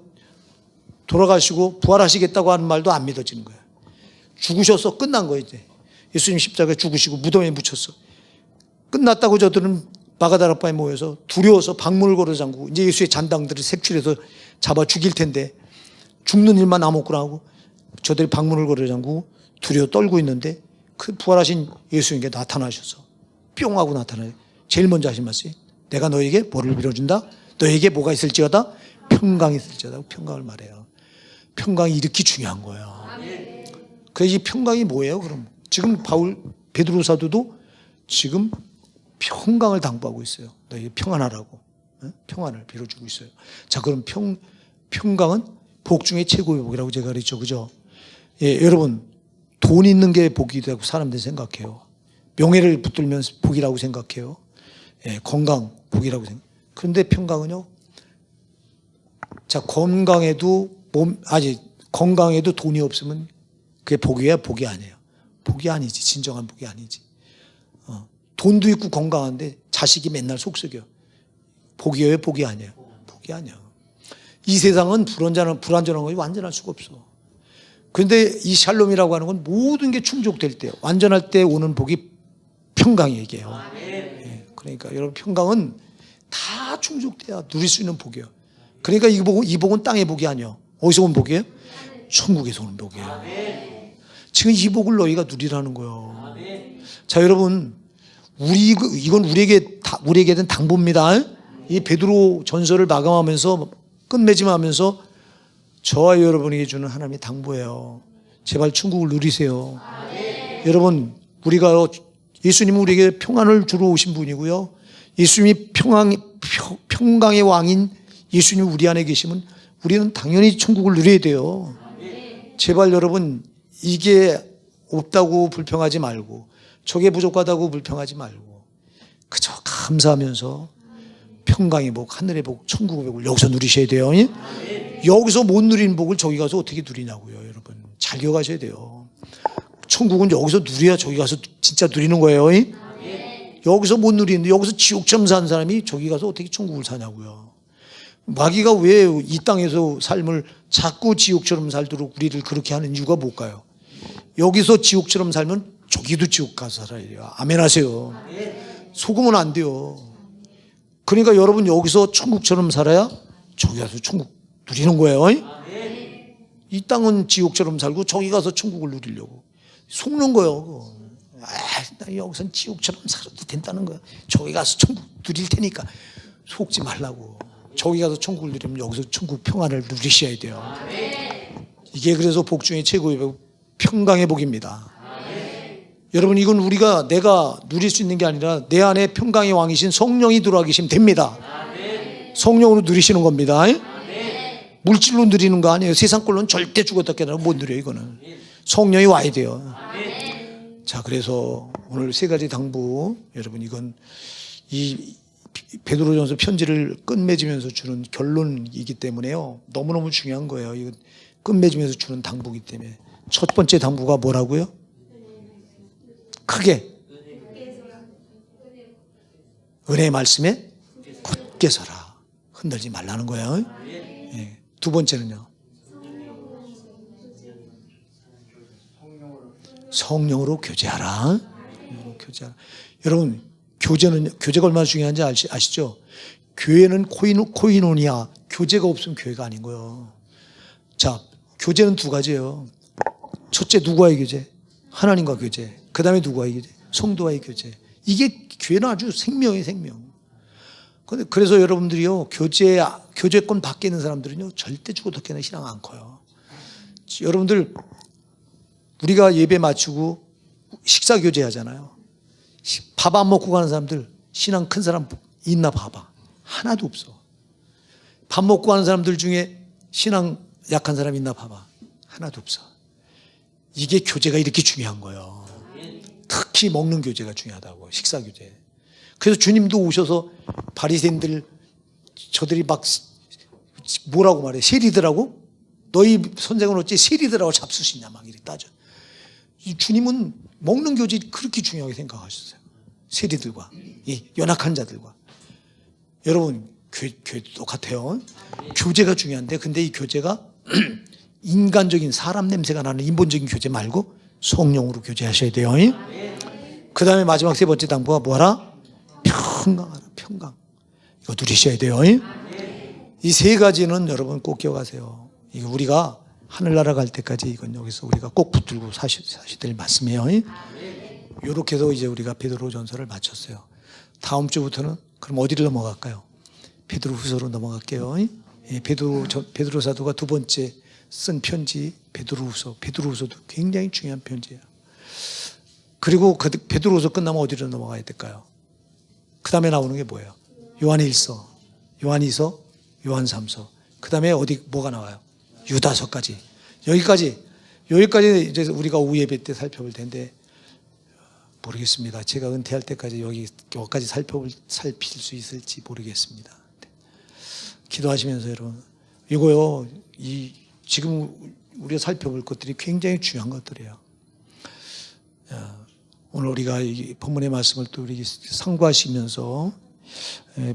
돌아가시고 부활하시겠다고 하는 말도 안 믿어지는 거예요. 죽으셔서 끝난 거예요. 이제 예수님 십자가에 죽으시고 무덤에 묻혔어. 끝났다고 저들은 마가다락방에 모여서 두려워서 방문을 걸어 잠그고 이제 예수의 잔당들을 색출해서 잡아 죽일 텐데 죽는 일만 남았구나 하고 저들이 방문을 걸어 잠그고 두려워 떨고 있는데 그 부활하신 예수님께 나타나셔서 뿅 하고 나타나요. 제일 먼저 하신 말씀이 내가 너에게 뭐를 빌어준다? 너에게 뭐가 있을지어다? 평강이 있을지어다. 평강을 말해요. 평강이 이렇게 중요한 거예요. 그래서 이 평강이 뭐예요? 그럼 지금 베드로 사도도 지금 평강을 당부하고 있어요. 너에게 평안하라고. 평안을 빌어주고 있어요. 자, 그럼 평강은 복 중에 최고의 복이라고 제가 그랬죠. 그죠? 예, 여러분, 돈 있는 게 복이라고 사람들이 생각해요. 명예를 붙들면 복이라고 생각해요. 예, 건강, 복이라고 생각해요. 그런데 평강은요, 자, 건강에도 돈이 없으면 그게 복이야? 복이 아니에요. 복이 아니지. 진정한 복이 아니지. 돈도 있고 건강한데 자식이 맨날 속썩여. 복이에요? 복이 아니에요. 복이 아니야. 이 세상은 불완전한 것이 완전할 수가 없어. 그런데 이 샬롬이라고 하는 건 모든 게 충족될 때, 완전할 때 오는 복이 평강이에요. 예, 그러니까 여러분 평강은 다 충족돼야 누릴 수 있는 복이에요. 그러니까 이 복은 땅의 복이 아니에요. 어디서 온 복이에요? 천국에서 오는 복이에요. 지금 이 복을 너희가 누리라는 거예요. 자, 여러분, 이건 우리에게 된 당부입니다. 이 베드로 전서를 마감하면서 끝맺음하면서 저와 여러분에게 주는 하나님의 당부예요. 제발 천국을 누리세요. 여러분, 예수님은 우리에게 평안을 주러 오신 분이고요. 예수님이 평강의 왕인 예수님이 우리 안에 계시면 우리는 당연히 천국을 누려야 돼요. 제발 여러분, 이게 없다고 불평하지 말고 저게 부족하다고 불평하지 말고 그저 감사하면서 평강의 복, 하늘의 복, 천국의 복을 여기서 누리셔야 돼요. 여기서 못 누리는 복을 저기 가서 어떻게 누리냐고요. 여러분, 잘 기억하셔야 돼요. 천국은 여기서 누려야 저기 가서 진짜 누리는 거예요. 여기서 못 누리는데 여기서 지옥처럼 사는 사람이 저기 가서 어떻게 천국을 사냐고요. 마귀가 왜 이 땅에서 삶을 자꾸 지옥처럼 살도록 우리를 그렇게 하는 이유가 뭘까요? 여기서 지옥처럼 살면 저기도 지옥 가서 살아야 돼요. 아멘 하세요. 속으면 안 돼요. 그러니까 여러분 여기서 천국처럼 살아야 저기 가서 천국 누리는 거예요. 이 땅은 지옥처럼 살고 저기 가서 천국을 누리려고 속는 거예요. 나 여기선 지옥처럼 살아도 된다는 거야. 저기 가서 천국 누릴 테니까 속지 말라고. 저기 가서 천국을 누리면 여기서 천국 평안을 누리셔야 돼요. 이게 그래서 복 중에 최고의 복, 평강의 복입니다. 여러분, 이건 내가 누릴 수 있는 게 아니라 내 안에 평강의 왕이신 성령이 들어와 계시면 됩니다. 성령으로 누리시는 겁니다. 물질로 누리는 거 아니에요. 세상 걸로는 절대 죽었다 깨어나 못 누려요. 이거는 성령이 와야 돼요. 자, 그래서 오늘 세 가지 당부, 여러분, 이건 이 베드로전서 편지를 끝맺으면서 주는 결론이기 때문에요. 너무너무 중요한 거예요. 이건 끝맺으면서 주는 당부이기 때문에. 첫 번째 당부가 뭐라고요? 크게 은혜의 말씀에 굳게 서라. 흔들지 말라는 거예요. 예. 두 번째는요, 성령으로 교제하라. 여러분, 교제가 얼마나 중요한지 아시죠? 교회는 코이노니아, 교제가 없으면 교회가 아닌 거예요. 자, 교제는 두 가지예요. 첫째, 누구와의 교제? 하나님과 교제. 그 다음에 누구와의 교제? 성도와의 교제. 이게 교회는 아주 생명이에요, 생명. 그래서 여러분들이요, 교제권 밖에 있는 사람들은요, 절대 죽어도 깨나 신앙 안 커요. 여러분들, 우리가 예배 마치고 식사 교제 하잖아요. 밥 안 먹고 가는 사람들, 신앙 큰 사람 있나 봐봐. 하나도 없어. 밥 먹고 가는 사람들 중에 신앙 약한 사람 있나 봐봐. 하나도 없어. 이게 교제가 이렇게 중요한 거예요. 특히 먹는 교제가 중요하다고. 식사 교제. 그래서 주님도 오셔서 바리새인들, 저들이 막 뭐라고 말해? 세리들하고? 너희 선생은 어찌 세리들하고 잡수시냐 막 이렇게 따져. 이 주님은 먹는 교제 그렇게 중요하게 생각하셨어요. 세리들과 이 연약한 자들과. 여러분 교회도 똑같아요. 교제가 중요한데 근데 이 교제가 인간적인 사람 냄새가 나는 인본적인 교제 말고 성령으로 교제하셔야 돼요. 그 다음에 마지막 세 번째 당부가 뭐하라? 평강하라. 평강. 이거 누리셔야 돼요. 이 세 가지는 여러분 꼭 기억하세요. 이거 우리가 하늘나라 갈 때까지 이건 여기서 우리가 꼭 붙들고 사셔야 될 말씀이에요. 이렇게 해서 이제 우리가 베드로전서를 마쳤어요. 다음 주부터는 그럼 어디로 넘어갈까요? 베드로후서로 넘어갈게요. 베드로 사도가 두 번째 쓴 편지 베드로후서. 베드로후서도 굉장히 중요한 편지예요. 그리고 그 베드로후서 끝나면 어디로 넘어가야 될까요? 그 다음에 나오는 게 뭐예요? 요한일서, 요한이서, 요한삼서. 그 다음에 어디 뭐가 나와요? 유다서까지. 여기까지 이제 우리가 오후 예배 때 살펴볼 텐데 모르겠습니다. 제가 은퇴할 때까지 여기까지 살필 수 있을지 모르겠습니다. 기도하시면서 여러분 이거요. 지금 우리가 살펴볼 것들이 굉장히 중요한 것들이에요. 오늘 우리가 이 본문의 말씀을 또 우리 상고하시면서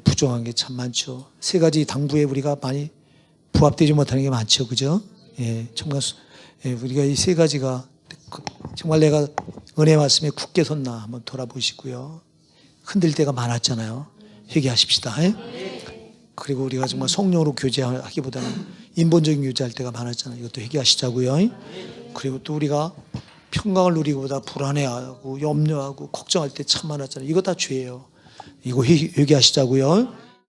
부정한 게 참 많죠. 세 가지 당부에 우리가 많이 부합되지 못하는 게 많죠, 그죠? 정말 우리가 이 세 가지가 정말 내가 은혜 말씀에 굳게 섰나 한번 돌아보시고요. 흔들 때가 많았잖아요. 회개하십시다. 그리고 우리가 정말 성령으로 교제하기보다는 인본적인 교제할 때가 많았잖아요. 이것도 회개하시자고요. 그리고 또 우리가 평강을 누리기보다 불안해하고 염려하고 걱정할 때 참 많았잖아요. 이거 다 죄예요. 이거 회개하시자고요.